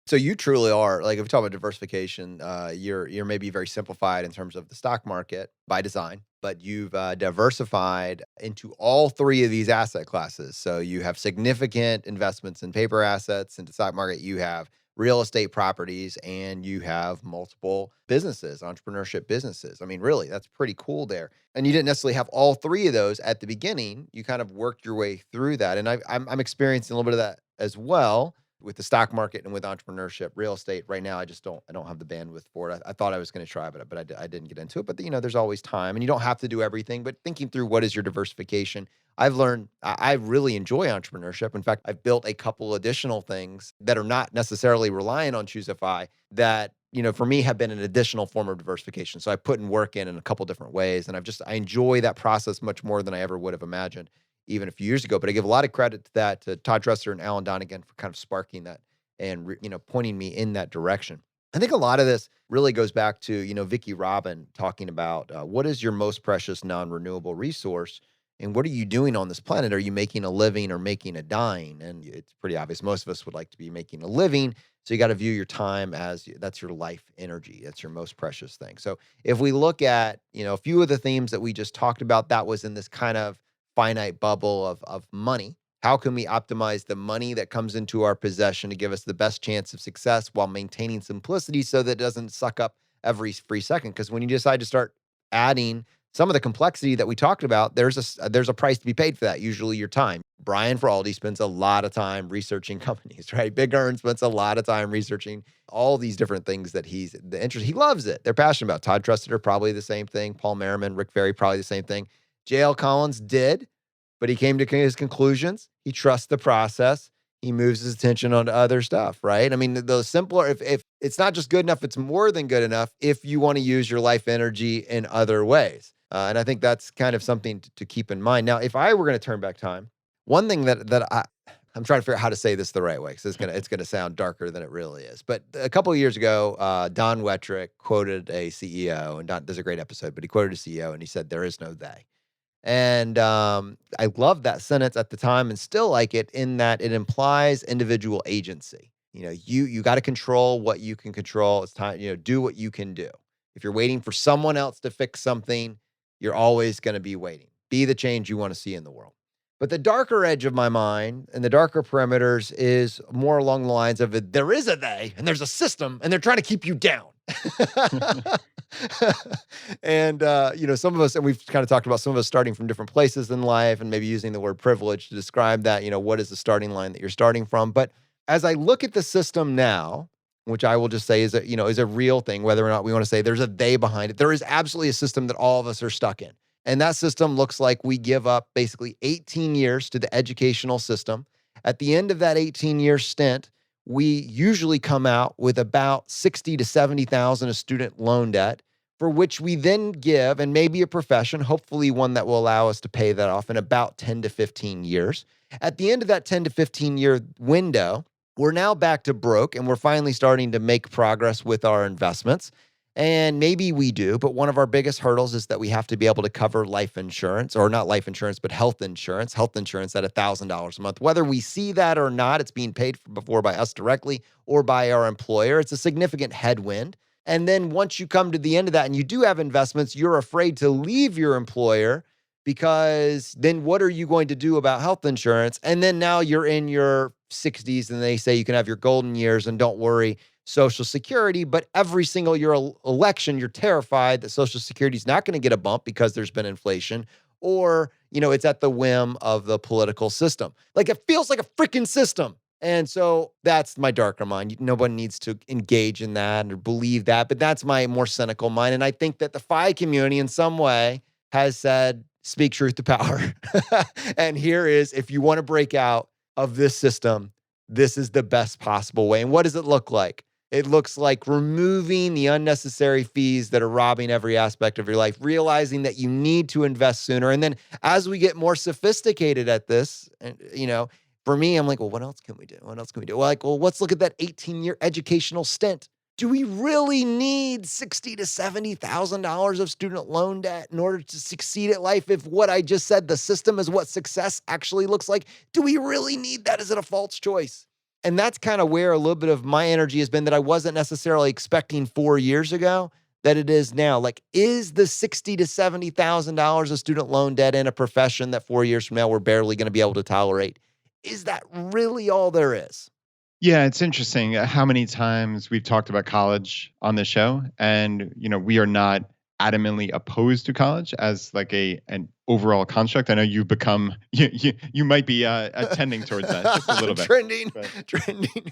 So you truly are, like, if we talk about diversification, you're maybe very simplified in terms of the stock market by design, but you've diversified into all 3 of these asset classes. So you have significant investments in paper assets, into stock market, you have real estate properties, and you have multiple businesses, entrepreneurship businesses. I mean, really, that's pretty cool there. And you didn't necessarily have all 3 of those at the beginning. You kind of worked your way through that. And I'm experiencing a little bit of that as well. with the stock market and with entrepreneurship, real estate right now, I don't have the bandwidth for it. I thought I was going to try, but I didn't get into it. But there's always time, and you don't have to do everything. But thinking through what is your diversification, I've learned I really enjoy entrepreneurship. In fact, I've built a couple additional things that are not necessarily relying on Choosify that for me have been an additional form of diversification. So I put in work in a couple different ways, and I enjoy that process much more than I ever would have imagined even a few years ago. But I give a lot of credit to that, to Todd Dresser and Alan Donegan for kind of sparking that and, pointing me in that direction. I think a lot of this really goes back to, Vicki Robin talking about what is your most precious non-renewable resource and what are you doing on this planet? Are you making a living or making a dying? And it's pretty obvious. Most of us would like to be making a living. So you got to view your time as that's your life energy. That's your most precious thing. So if we look at, a few of the themes that we just talked about, that was in this kind of finite bubble of money. How can we optimize the money that comes into our possession to give us the best chance of success while maintaining simplicity so that it doesn't suck up every free second? Because when you decide to start adding some of the complexity that we talked about, there's a price to be paid for that, usually your time. Brian for Aldi spends a lot of time researching companies, right? Big Earn spends a lot of time researching all these different things that he loves it. They're passionate about. Todd Trusted probably the same thing. Paul Merriman, Rick Ferry, probably the same thing. J.L. Collins did, but he came to his conclusions. He trusts the process. He moves his attention onto other stuff, right? I mean, the simpler, if it's not just good enough, it's more than good enough if you want to use your life energy in other ways. And I think that's kind of something to keep in mind. Now, if I were going to turn back time, one thing that I'm trying to figure out how to say this the right way, because it's gonna sound darker than it really is. But a couple of years ago, Don Wettrick quoted a CEO, and Don, there's a great episode, but he quoted a CEO and he said, "There is no they." And I loved that sentence at the time and still like it in that it implies individual agency. You got to control what you can control. It's time, do what you can do. If you're waiting for someone else to fix something, you're always going to be waiting. Be the change you want to see in the world. But the darker edge of my mind and the darker perimeters is more along the lines of there is a they and there's a system and they're trying to keep you down. And, some of us, and we've kind of talked about some of us starting from different places in life and maybe using the word privilege to describe that, what is the starting line that you're starting from. But as I look at the system now, which I will just say is a real thing, whether or not we want to say there's a they behind it, there is absolutely a system that all of us are stuck in. And that system looks like we give up basically 18 years to the educational system. At the end of that 18-year stint, we usually come out with about 60 to 70,000 of student loan debt, for which we then give, and maybe a profession, hopefully one that will allow us to pay that off in about 10 to 15 years. At the end of that 10 to 15 year window, we're now back to broke, and we're finally starting to make progress with our investments. And maybe we do, but one of our biggest hurdles is that we have to be able to cover life insurance, or not life insurance, but health insurance at $1,000 a month. Whether we see that or not, it's being paid for by us directly or by our employer. It's a significant headwind. And then once you come to the end of that and you do have investments, you're afraid to leave your employer because then what are you going to do about health insurance? And then now you're in your 60s and they say you can have your golden years and don't worry, Social Security. But every single year election, you're terrified that Social Security is not going to get a bump because there's been inflation, or, it's at the whim of the political system. Like, it feels like a freaking system. And so that's my darker mind. Nobody needs to engage in that or believe that, but that's my more cynical mind. And I think that the FI community in some way has said, speak truth to power. And here is, if you want to break out of this system, this is the best possible way. And what does it look like? It looks like removing the unnecessary fees that are robbing every aspect of your life, realizing that you need to invest sooner. And then as we get more sophisticated at this, and for me, I'm like, well, what else can we do? What else can we do? Well, let's look at that 18-year educational stint. Do we really need $60,000 to $70,000 of student loan debt in order to succeed at life? If what I just said, the system is what success actually looks like, do we really need that? Is it a false choice? And that's kind of where a little bit of my energy has been that I wasn't necessarily expecting 4 years ago that it is now. Like, is the $60,000 to $70,000 of student loan debt in a profession that 4 years from now we're barely going to be able to tolerate? Is that really all there is? Yeah, it's interesting how many times we've talked about college on this show, and we are not adamantly opposed to college as like an overall construct. I know you've become you might be tending towards that just a little bit. Trending, But trending.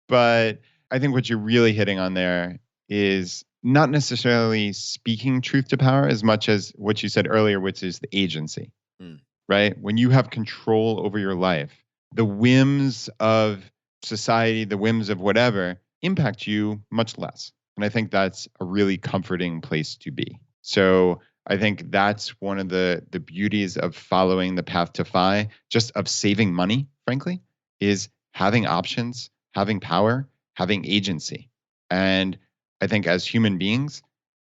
but I think what you're really hitting on there is not necessarily speaking truth to power as much as what you said earlier, which is the agency, Mm. right? When you have control over your life, the whims of society, the whims of whatever impact you much less. And I think that's a really comforting place to be. So I think that's one of the beauties of following the path to FI, just of saving money, frankly, is having options, having power, having agency. And I think as human beings,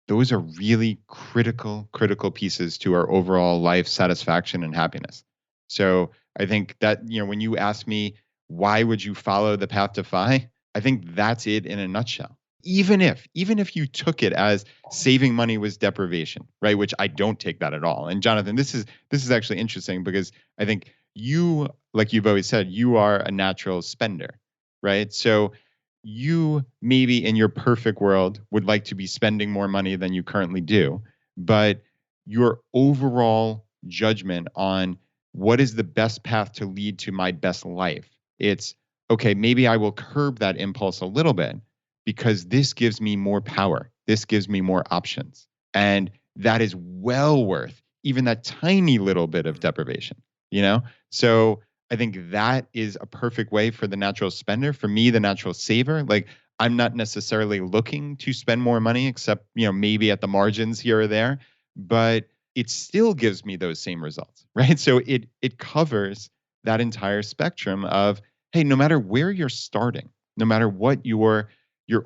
those are really critical pieces to our overall life satisfaction and happiness. So I think that, when you ask me, why would you follow the path to FI? I think that's it in a nutshell. Even if you took it as saving money was deprivation, right? Which I don't take that at all. And Jonathan, this is actually interesting because I think you, like you've always said, you are a natural spender, right? So you maybe in your perfect world would like to be spending more money than you currently do, but your overall judgment on what is the best path to lead to my best life, it's okay, maybe I will curb that impulse a little bit because this gives me more power. This gives me more options. And that is well worth even that tiny little bit of deprivation, So I think that is a perfect way for the natural spender. For me, the natural saver, like I'm not necessarily looking to spend more money except, maybe at the margins here or there, but it still gives me those same results, right? So it covers that entire spectrum of, hey, no matter where you're starting, no matter what your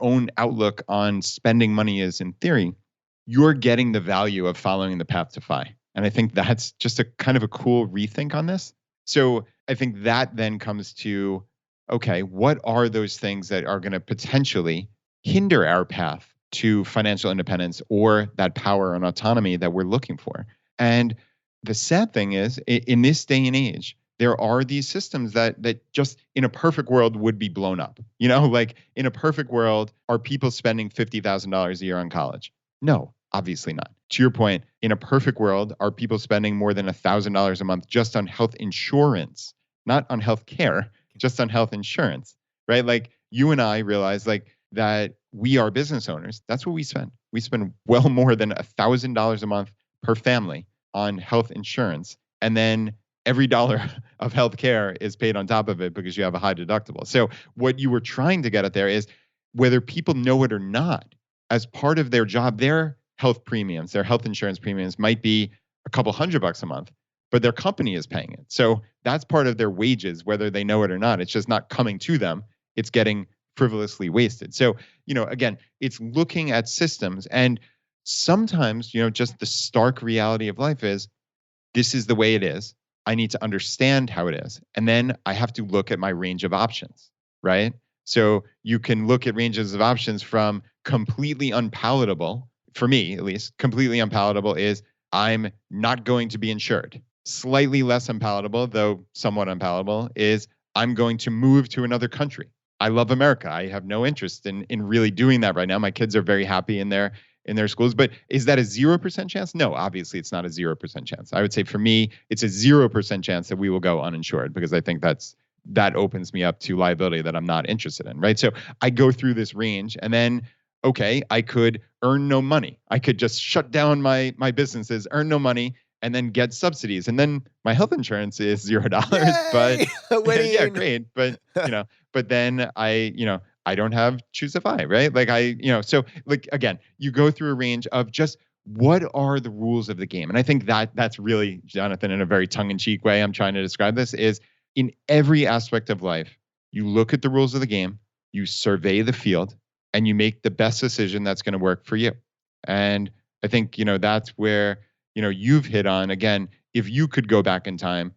own outlook on spending money is in theory, you're getting the value of following the path to FI. And I think that's just a kind of a cool rethink on this. So I think that then comes to, okay, what are those things that are going to potentially hinder our path to financial independence or that power and autonomy that we're looking for? And the sad thing is, in this day and age, there are these systems that just in a perfect world would be blown up. Like in a perfect world, are people spending $50,000 a year on college? No, obviously not. To your point, in a perfect world, are people spending more than $1,000 a month just on health insurance, not on health care, just on health insurance, right? Like you and I realize like that we are business owners. That's what we spend. We spend well more than $1,000 a month per family on health insurance. And then every dollar of healthcare is paid on top of it because you have a high deductible. So what you were trying to get at there is whether people know it or not, as part of their job, their health premiums, their health insurance premiums might be a couple $100 a month, but their company is paying it. So that's part of their wages, whether they know it or not. It's just not coming to them. It's getting frivolously wasted. So, again, it's looking at systems. And sometimes, just the stark reality of life is this is the way it is. I need to understand how it is. And then I have to look at my range of options, right? So you can look at ranges of options from completely unpalatable, for me at least, completely unpalatable is I'm not going to be insured. Slightly less unpalatable, though somewhat unpalatable, is I'm going to move to another country. I love America. I have no interest in really doing that right now. My kids are very happy in their schools, but is that a 0% chance? No, obviously it's not a 0% chance. I would say for me, it's a 0% chance that we will go uninsured because I think that opens me up to liability that I'm not interested in, right? So I go through this range and then, okay, I could earn no money. I could just shut down my businesses, earn no money, and then get subsidies. And then my health insurance is $0, but yeah, great. But, but then I don't have Choose FI, right? Like so like, again, you go through a range of just what are the rules of the game? And I think that's really, Jonathan, in a very tongue-in-cheek way, I'm trying to describe this is in every aspect of life, you look at the rules of the game, you survey the field, and you make the best decision that's going to work for you. And I think, that's where, you've hit on, again, if you could go back in time,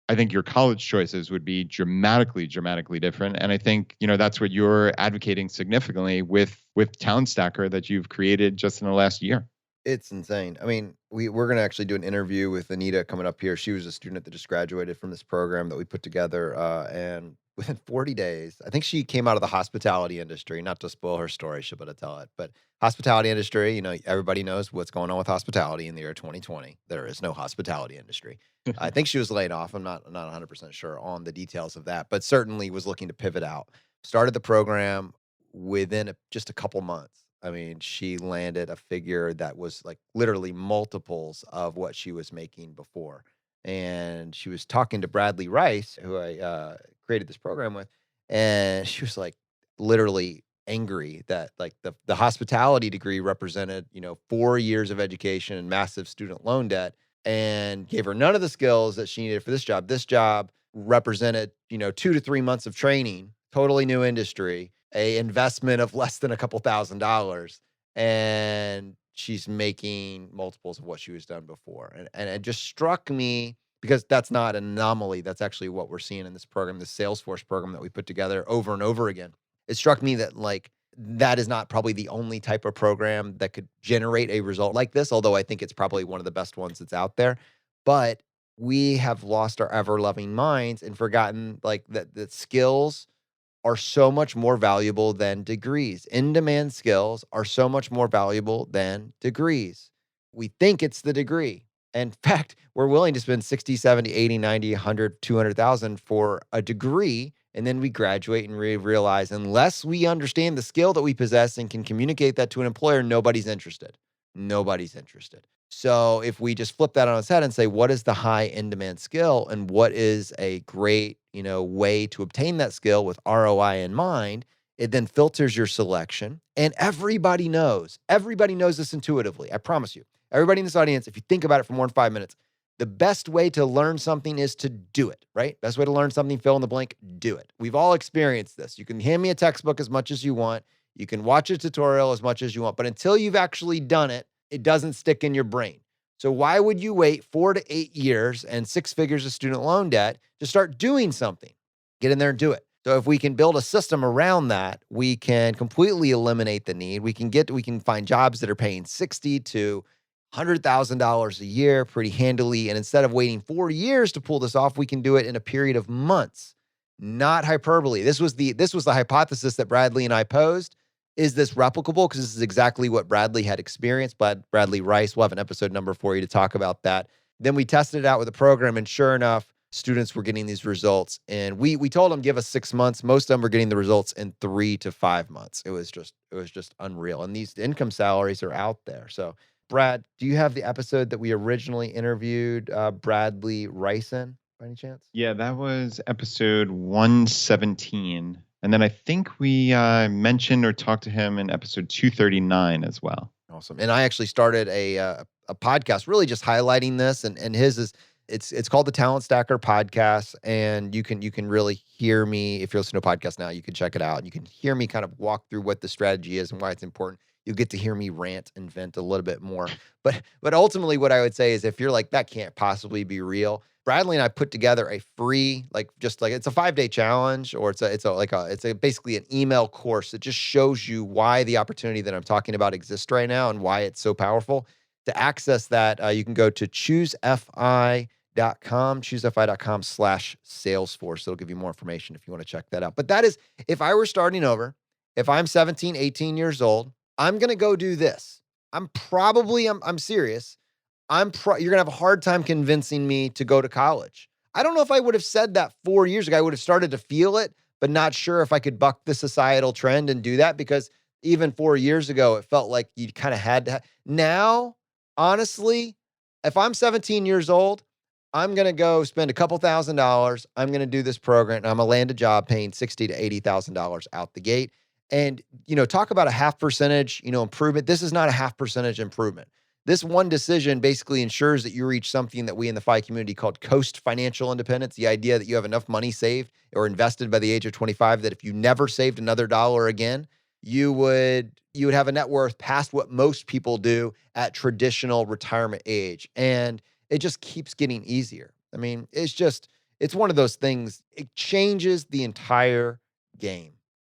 I think your college choices would be dramatically different. And I think, that's what you're advocating significantly with Town Stacker that you've created just in the last year. It's insane. I mean, we're going to actually do an interview with Anita coming up here. She was a student that just graduated from this program that we put together. And within 40 days, I think she came out of the hospitality industry, not to spoil her story, she'll be able to tell it, but hospitality industry, everybody knows what's going on with hospitality in the year 2020. There is no hospitality industry. I think she was laid off. I'm not 100% sure on the details of that, but certainly was looking to pivot out. Started the program within just a couple months. I mean, she landed a figure that was like literally multiples of what she was making before. And she was talking to Bradley Rice, who I created this program with, and she was like literally angry that like the hospitality degree represented 4 years of education and massive student loan debt, and gave her none of the skills that she needed for this job. This job represented 2 to 3 months of training, totally new industry, a investment of less than a couple $1,000s, and she's making multiples of what she was done before. And it just struck me, because that's not an anomaly. That's actually what we're seeing in this program, the Salesforce program that we put together over and over again. It struck me that like that is not probably the only type of program that could generate a result like this, although I think it's probably one of the best ones that's out there. But we have lost our ever-loving minds and forgotten like that skills are so much more valuable than degrees. In-demand skills are so much more valuable than degrees. We think it's the degree. In fact, we're willing to spend 60, 70, 80, 90, 100, 200,000 for a degree, and then we graduate and realize unless we understand the skill that we possess and can communicate that to an employer, nobody's interested. Nobody's interested. So if we just flip that on its head and say, what is the high in-demand skill and what is a great, way to obtain that skill with ROI in mind, it then filters your selection. And everybody knows this intuitively. I promise you. Everybody in this audience, if you think about it for more than 5 minutes, the best way to learn something is to do it, right? Best way to learn something, fill in the blank, do it. We've all experienced this. You can hand me a textbook as much as you want. You can watch a tutorial as much as you want. But until you've actually done it, it doesn't stick in your brain. So why would you wait 4 to 8 years and 6 figures of student loan debt to start doing something? Get in there and do it. So if we can build a system around that, we can completely eliminate the need. We can find jobs that are paying $60,000 to $100,000 a year pretty handily. And instead of waiting 4 years to pull this off, we can do it in a period of months. Not hyperbole. This was the hypothesis that Bradley and I posed. Is this replicable? Because this is exactly what Bradley had experienced. Bradley Rice, we'll have an episode number for you to talk about that. Then we tested it out with a program, and sure enough, students were getting these results. And we told them, give us 6 months. Most of them were getting the results in 3 to 5 months. It was just unreal. And these income salaries are out there. So Brad, do you have the episode that we originally interviewed Bradley Rice in, by any chance? Yeah, that was episode 117. And then I think we mentioned or talked to him in episode 239 as well. Awesome. And I actually started a podcast really just highlighting this, and his is it's called the Talent Stacker Podcast, and you can really hear me. If you're listening to a podcast now, you can check it out. You can hear me kind of walk through what the strategy is and why it's important. You'll get to hear me rant and vent a little bit more. But ultimately what I would say is if you're like, that can't possibly be real, Bradley and I put together a free, it's a 5-day challenge, or it's basically an email course that just shows you why the opportunity that I'm talking about exists right now and why it's so powerful. To access that, you can go to choosefi.com/Salesforce. It'll give you more information if you want to check that out. But that is, if I were starting over, if I'm 17, 18 years old, I'm going to go do this. I'm serious. You're going to have a hard time convincing me to go to college. I don't know if I would have said that 4 years ago. I would have started to feel it, but not sure if I could buck the societal trend and do that, because even 4 years ago, it felt like you kind of had to. Now, honestly, if I'm 17 years old, I'm going to go spend a couple $1,000s. I'm going to do this program, and I'm going to land a job paying $60,000 to $80,000 out the gate. And, talk about a 0.5%, improvement. This is not a 0.5% improvement. This one decision basically ensures that you reach something that we in the FI community called Coast Financial Independence, the idea that you have enough money saved or invested by the age of 25 that if you never saved another dollar again, you would have a net worth past what most people do at traditional retirement age. And it just keeps getting easier. I mean, it's one of those things. It changes the entire game.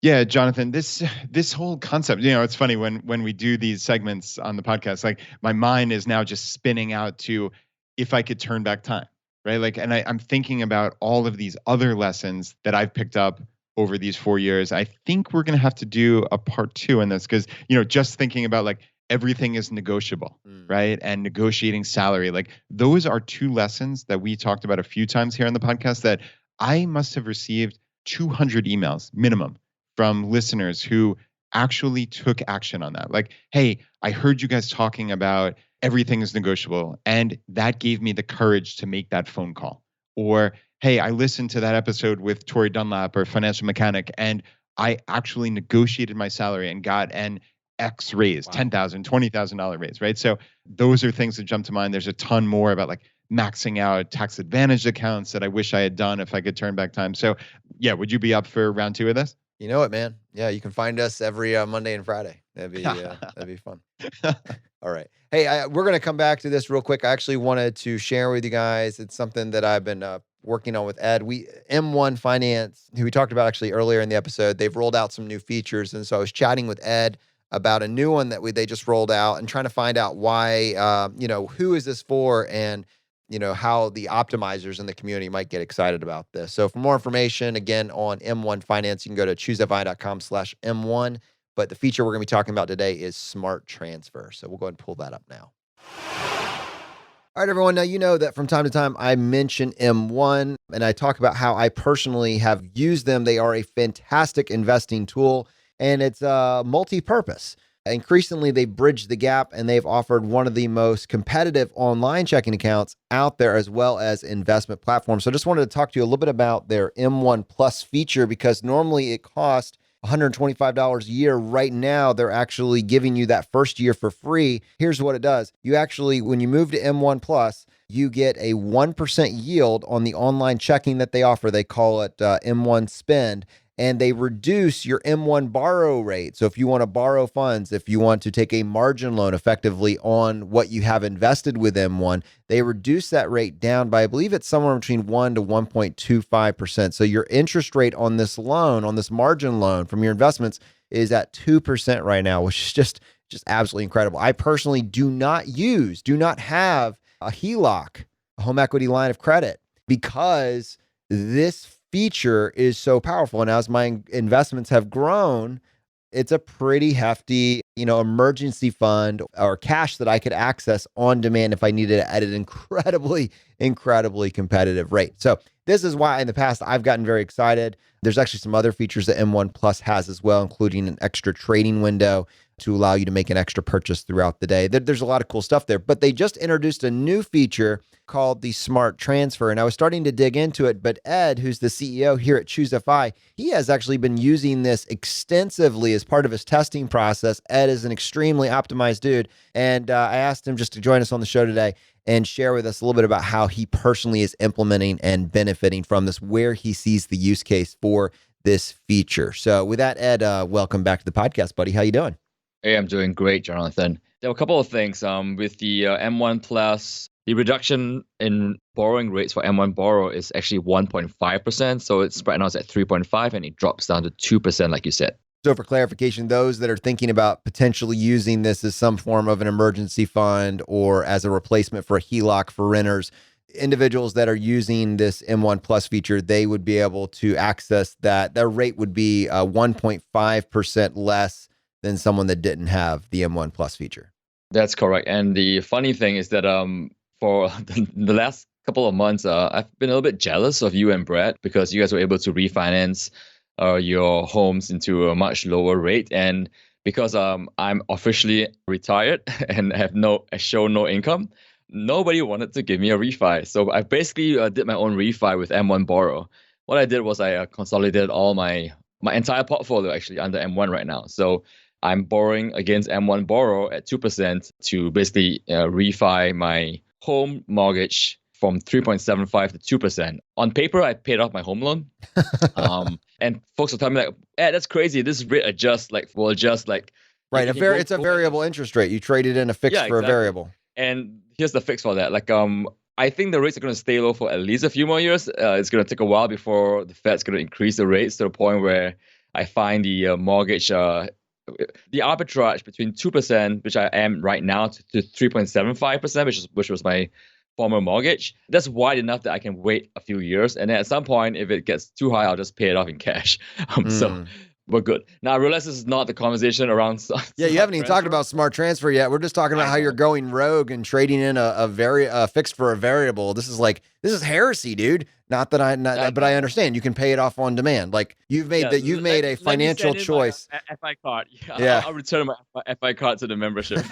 Yeah, Jonathan, this whole concept, it's funny when we do these segments on the podcast, like my mind is now just spinning out to if I could turn back time. right? Like, and I'm thinking about all of these other lessons that I've picked up over these 4 years. I think we're going to have to do a part 2 in this because, just thinking about like everything is negotiable, right? And negotiating salary, like those are 2 lessons that we talked about a few times here on the podcast that I must have received 200 emails minimum from listeners who actually took action on that. Like, hey, I heard you guys talking about everything is negotiable, and that gave me the courage to make that phone call. Or, hey, I listened to that episode with Tori Dunlap or Financial Mechanic, and I actually negotiated my salary and got an X raise, wow. $10,000, $20,000 raise, right? So those are things that jump to mind. There's a ton more about like maxing out tax advantage accounts that I wish I had done if I could turn back time. So yeah, would you be up for round 2 of this? You know it, man. Yeah, you can find us every Monday and Friday. That'd be fun. All right. Hey, we're going to come back to this real quick. I actually wanted to share with you guys. It's something that I've been working on with Ed. M1 Finance, who we talked about actually earlier in the episode, they've rolled out some new features. And so I was chatting with Ed about a new one that they just rolled out and trying to find out why, who is this for and, how the optimizers in the community might get excited about this. So for more information, again, on M1 Finance, you can go to choosefi.com/M1. But the feature we're going to be talking about today is Smart Transfer. So we'll go ahead and pull that up now. All right, everyone. Now, you know that from time to time, I mention M1 and I talk about how I personally have used them. They are a fantastic investing tool and it's multi-purpose. Increasingly, they've bridged the gap and they've offered one of the most competitive online checking accounts out there as well as investment platforms. So I just wanted to talk to you a little bit about their M1 Plus feature because normally it costs $125 a year. Right now, they're actually giving you that first year for free. Here's what it does. You actually, when you move to M1 Plus, you get a 1% yield on the online checking that they offer. They call it M1 Spend. And they reduce your M1 borrow rate. So if you want to borrow funds, if you want to take a margin loan effectively on what you have invested with M1, they reduce that rate down by, I believe it's somewhere between 1 to 1.25%. So your interest rate on this loan, on this margin loan from your investments is at 2% right now, which is just absolutely incredible. I personally do not have a HELOC, a home equity line of credit, because this feature is so powerful. And as my investments have grown, it's a pretty hefty, emergency fund or cash that I could access on demand if I needed it at an incredibly competitive rate. So this is why in the past I've gotten very excited. There's actually some other features that M1 Plus has as well, including an extra trading window to allow you to make an extra purchase throughout the day. There's a lot of cool stuff there, but they just introduced a new feature called the Smart Transfer. And I was starting to dig into it, but Ed, who's the CEO here at ChooseFI, he has actually been using this extensively as part of his testing process. Ed is an extremely optimized dude. And I asked him just to join us on the show today and share with us a little bit about how he personally is implementing and benefiting from this, where he sees the use case for this feature. So with that, Ed, welcome back to the podcast, buddy. How you doing? Hey, I'm doing great, Jonathan. There were a couple of things with the M1 Plus. The reduction in borrowing rates for M1 Borrow is actually 1.5%. So it's right now it's at 3.5 and it drops down to 2%, like you said. So for clarification, those that are thinking about potentially using this as some form of an emergency fund or as a replacement for a HELOC for renters, individuals that are using this M1 Plus feature, they would be able to access that. Their rate would be 1.5% less than someone that didn't have the M1 Plus feature. That's correct. And the funny thing is that for the last couple of months, I've been a little bit jealous of you and Brett because you guys were able to refinance your homes into a much lower rate. And because I'm officially retired and show no income, nobody wanted to give me a refi. So I basically did my own refi with M1 Borrow. What I did was I consolidated all my entire portfolio actually under M1 right now. So I'm borrowing against M1 Borrow at 2% to basically refi my home mortgage from 3.75 to 2%. On paper, I paid off my home loan. And folks will tell me like, that's crazy. This rate will adjust like. Right. It's a variable interest rate. You traded in a fixed for a variable. And here's the fix for that. Like, I think the rates are going to stay low for at least a few more years. It's going to take a while before the Fed's going to increase the rates to the point where I find the mortgage, the arbitrage between 2%, which I am right now, to 3.75%, which was my former mortgage, that's wide enough that I can wait a few years. And then at some point, if it gets too high, I'll just pay it off in cash. So we're good. Now, I realize this is not the conversation around. Yeah, you haven't even talked about smart transfer yet. We're just talking about how you're going rogue and trading in a fixed for a variable. This is heresy, dude. Not that but I understand you can pay it off on demand. Like you've made a financial choice. FI card. Yeah. I'll return my FI card to the membership.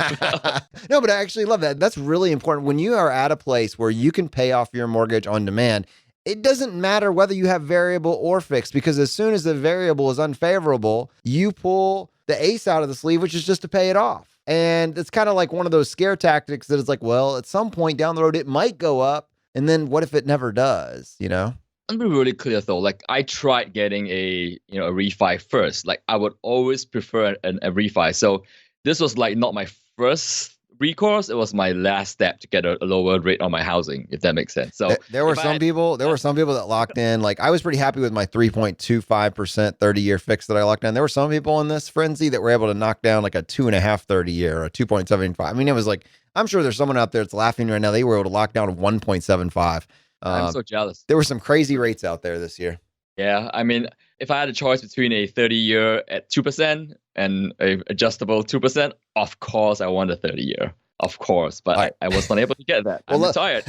No, but I actually love that. That's really important. When you are at a place where you can pay off your mortgage on demand, it doesn't matter whether you have variable or fixed, because as soon as the variable is unfavorable, you pull the ace out of the sleeve, which is just to pay it off. And it's kind of like one of those scare tactics that is like, well, at some point down the road, it might go up. And then what if it never does, you know? I'll be really clear though. Like I tried getting a refi first. Like I would always prefer a refi. So this was like not my first recourse. It was my last step to get a lower rate on my housing, if that makes sense. So there were some people that locked in. Like I was pretty happy with my 3.25% 30-year fix that I locked in. There were some people in this frenzy that were able to knock down like a 2.5 30-year or a 2.75. I mean, it was like, I'm sure there's someone out there that's laughing right now. They were able to lock down a 1.75. I'm so jealous. There were some crazy rates out there this year. Yeah, I mean, if I had a choice between a 30-year at 2% and a adjustable 2%, of course I want a 30-year. Of course, but I was not able to get that. I'm retired.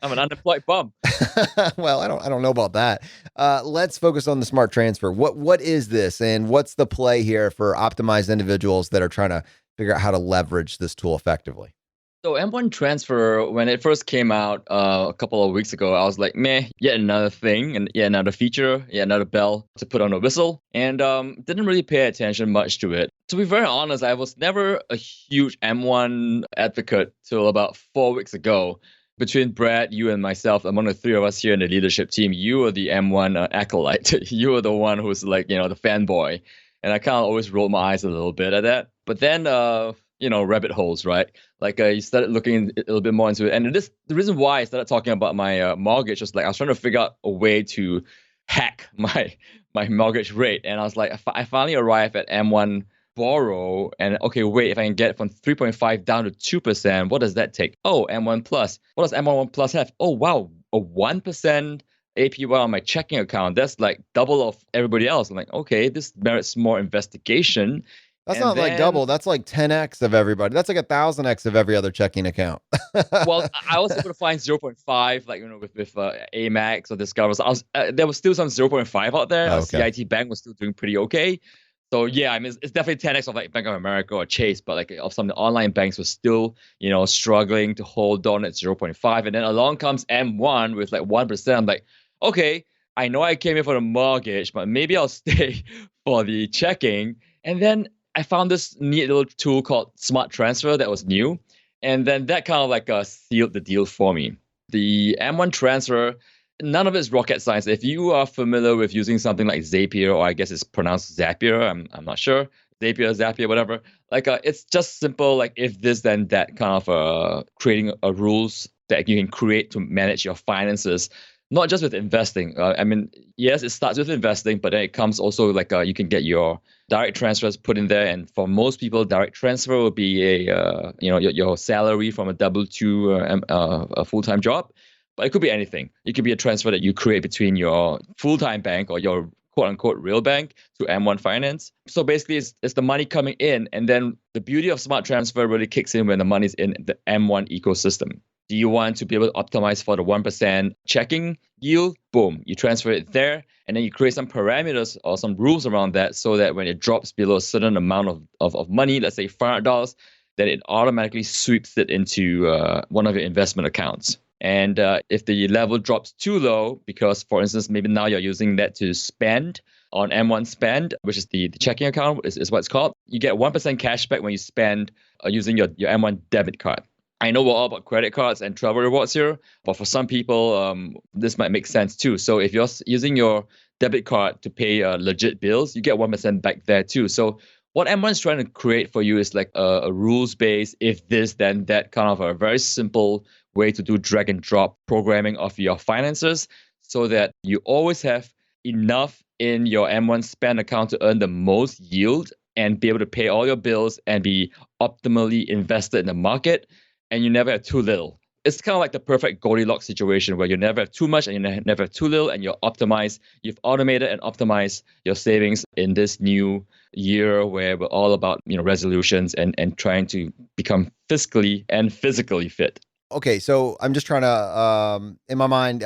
I'm an unemployed bum. Well, I don't know about that. Let's focus on the smart transfer. What is this, and what's the play here for optimized individuals that are trying to figure out how to leverage this tool effectively? So M1 Transfer, when it first came out a couple of weeks ago, I was like, meh, yet another thing, and yet another feature, yet another bell to put on a whistle, and didn't really pay attention much to it. To be very honest, I was never a huge M1 advocate till about 4 weeks ago. Between Brad, you, and myself, among the three of us here in the leadership team, you were the M1 acolyte. You were the one who's like, the fanboy. And I kind of always rolled my eyes a little bit at that. But then, rabbit holes, right? Like I started looking a little bit more into it. And the reason why I started talking about my mortgage was like I was trying to figure out a way to hack my mortgage rate. And I was like, I finally arrived at M1 Borrow. And okay, wait, if I can get it from 3.5 down to 2%, what does that take? Oh, M1 Plus. What does M1 Plus have? Oh, wow, a 1% APY on my checking account. That's like double of everybody else. I'm like, okay, this merits more investigation. That's not like double. That's like 10x of everybody. That's like 1,000x of every other checking account. Well, I was able to find 0.5, like with Amex or Discover. So there was still some 0.5 out there. Okay. CIT Bank was still doing pretty okay. So yeah, I mean, it's definitely 10x of like Bank of America or Chase, but like of some of the online banks were still struggling to hold on at 0.5. And then along comes M1 with like 1%. I'm like, okay, I know I came here for the mortgage, but maybe I'll stay for the checking. And then I found this neat little tool called Smart Transfer that was new. And then that kind of like sealed the deal for me. The M1 Transfer, none of it's rocket science. If you are familiar with using something like Zapier, or I guess it's pronounced Zapier, I'm not sure. Zapier, whatever. Like it's just simple, like if this, then that kind of creating rules that you can create to manage your finances. Not just with investing. I mean, yes, it starts with investing, but then it comes also like you can get your direct transfers put in there. And for most people, direct transfer will be your salary from a W-2 a full-time job. But it could be anything. It could be a transfer that you create between your full-time bank or your quote-unquote real bank to M1 Finance. So basically, it's the money coming in, and then the beauty of Smart Transfer really kicks in when the money's in the M1 ecosystem. Do you want to be able to optimize for the 1% checking yield? Boom, you transfer it there, and then you create some parameters or some rules around that so that when it drops below a certain amount of money, let's say $500, then it automatically sweeps it into one of your investment accounts. And if the level drops too low, because, for instance, maybe now you're using that to spend on M1 Spend, which is the checking account, is what it's called, you get 1% cash back when you spend using your M1 debit card. I know we're all about credit cards and travel rewards here, but for some people, this might make sense too. So if you're using your debit card to pay legit bills, you get 1% back there too. So what M1 is trying to create for you is like a rules-based, if this, then that, kind of a very simple way to do drag and drop programming of your finances so that you always have enough in your M1 Spend account to earn the most yield and be able to pay all your bills and be optimally invested in the market. And you never have too little. it's kind of like the perfect Goldilocks situation where you never have too much and you never have too little, and you're optimized. You've automated and optimized your savings in this new year where we're all about resolutions and trying to become fiscally and physically fit. Okay, so I'm just trying to, in my mind,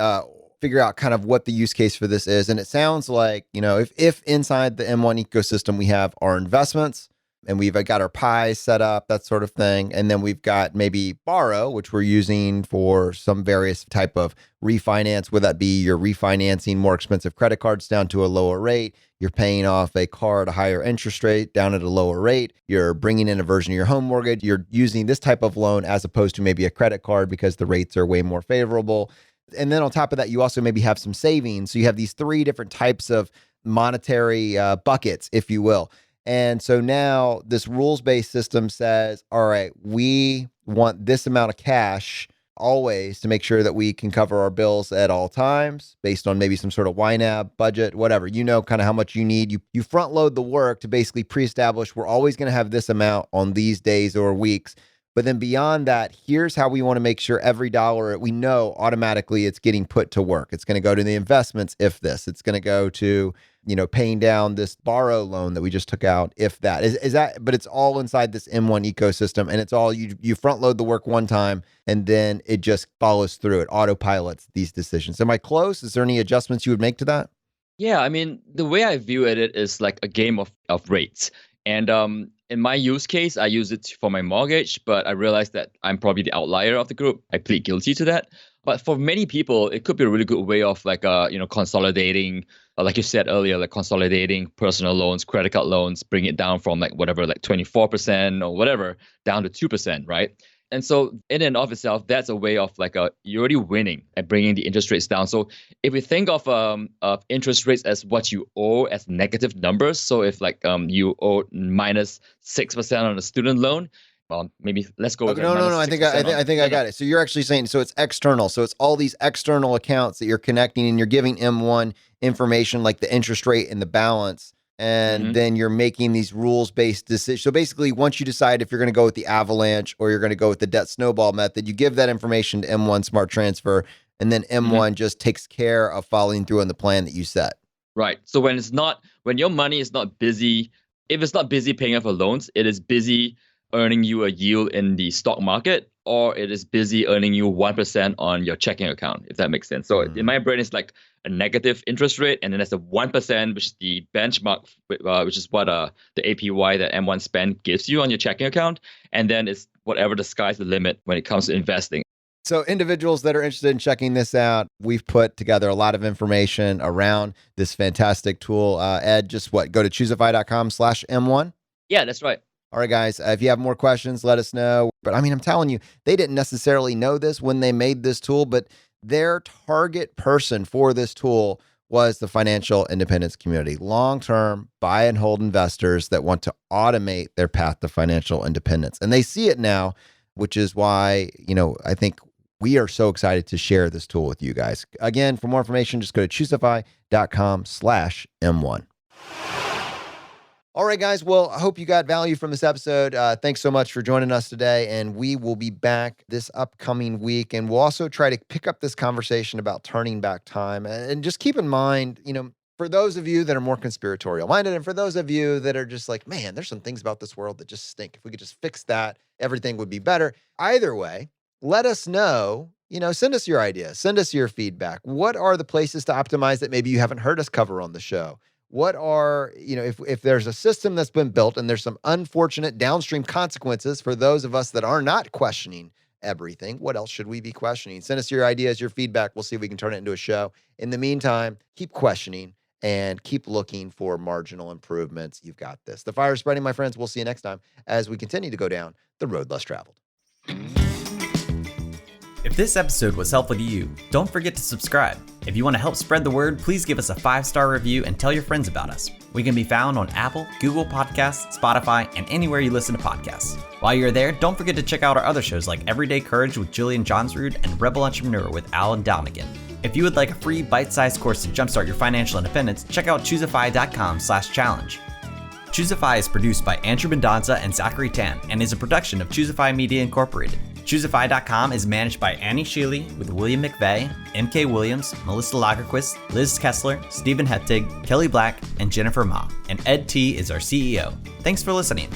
figure out kind of what the use case for this is. And it sounds like, if inside the M1 ecosystem, we have our investments and we've got our pies set up, that sort of thing. And then we've got maybe Borrow, which we're using for some various type of refinance. Would that be you're refinancing more expensive credit cards down to a lower rate? You're paying off a car at a higher interest rate down at a lower rate. You're bringing in a version of your home mortgage. You're using this type of loan as opposed to maybe a credit card because the rates are way more favorable. And then on top of that, you also maybe have some savings. So you have these 3 different types of monetary buckets, if you will. And so now this rules-based system says, all right, we want this amount of cash always to make sure that we can cover our bills at all times based on maybe some sort of YNAB budget, whatever, kind of how much you need. You front load the work to basically pre-establish we're always going to have this amount on these days or weeks. But then beyond that, here's how we want to make sure every dollar we know automatically it's getting put to work. It's going to go to the investments if this. It's going to go to, paying down this Borrow loan that we just took out if that. Is that, but it's all inside this M1 ecosystem, and it's all you front load the work one time and then it just follows through. It autopilots these decisions. Am I close? Is there any adjustments you would make to that? Yeah, I mean, the way I view it is like a game of rates. And in my use case, I use it for my mortgage, but I realized that I'm probably the outlier of the group. I plead guilty to that. But for many people, it could be a really good way of consolidating, like you said earlier, like consolidating personal loans, credit card loans, bring it down from like 24% or whatever down to 2%, right? And so in and of itself, that's a way of you're already winning at bringing the interest rates down. So if we think of interest rates as what you owe as negative numbers, so if you owe minus 6% on a student loan, well, maybe let's go with no. I think I got it. So you're actually saying, so it's external. So it's all these external accounts that you're connecting and you're giving M1 information like the interest rate and the balance. And then you're making these rules-based decisions. So basically, once you decide if you're going to go with the Avalanche or you're going to go with the debt snowball method, you give that information to M1 Smart Transfer, and then M1 just takes care of following through on the plan that you set. Right. So when your money is not busy, if it's not busy paying off for loans, it is busy earning you a yield in the stock market, or it is busy earning you 1% on your checking account, if that makes sense. So in my brain, it's like a negative interest rate, and then there's a 1%, which is the benchmark, which is what the APY that M1 Spend gives you on your checking account, and then it's whatever the sky's the limit when it comes to investing. So individuals that are interested in checking this out, we've put together a lot of information around this fantastic tool. Ed, just go to choosify.com/M1? Yeah, that's right. All right, guys, if you have more questions, let us know. But I mean, I'm telling you, they didn't necessarily know this when they made this tool, but their target person for this tool was the financial independence community, long-term buy and hold investors that want to automate their path to financial independence. And they see it now, which is why, I think we are so excited to share this tool with you guys. Again, for more information, just go to choosify.com/M1. All right, guys. Well, I hope you got value from this episode. Thanks so much for joining us today. And we will be back this upcoming week. And we'll also try to pick up this conversation about turning back time. And just keep in mind, for those of you that are more conspiratorial minded, and for those of you that are just like, man, there's some things about this world that just stink. If we could just fix that, everything would be better. Either way, let us know. Send us your ideas. Send us your feedback. What are the places to optimize that maybe you haven't heard us cover on the show? What are, if there's a system that's been built and there's some unfortunate downstream consequences for those of us that are not questioning everything, what else should we be questioning? Send us your ideas, your feedback. We'll see if we can turn it into a show. In the meantime, keep questioning and keep looking for marginal improvements. You've got this. The fire is spreading, my friends. We'll see you next time as we continue to go down the road less traveled. If this episode was helpful to you, don't forget to subscribe. If you want to help spread the word, please give us a 5-star review and tell your friends about us. We can be found on Apple, Google Podcasts, Spotify, and anywhere you listen to podcasts. While you're there, don't forget to check out our other shows like Everyday Courage with Jillian Johnsrud and Rebel Entrepreneur with Alan Downigan. If you would like a free bite-sized course to jumpstart your financial independence, check out choosify.com/challenge. Choosify is produced by Andrew Mendonca and Zachary Tan and is a production of Choosify Media Incorporated. Choosify.com is managed by Annie Sheely with William McVeigh, MK Williams, Melissa Lagerquist, Liz Kessler, Stephen Heptig, Kelly Black, and Jennifer Ma. And Ed T is our CEO. Thanks for listening.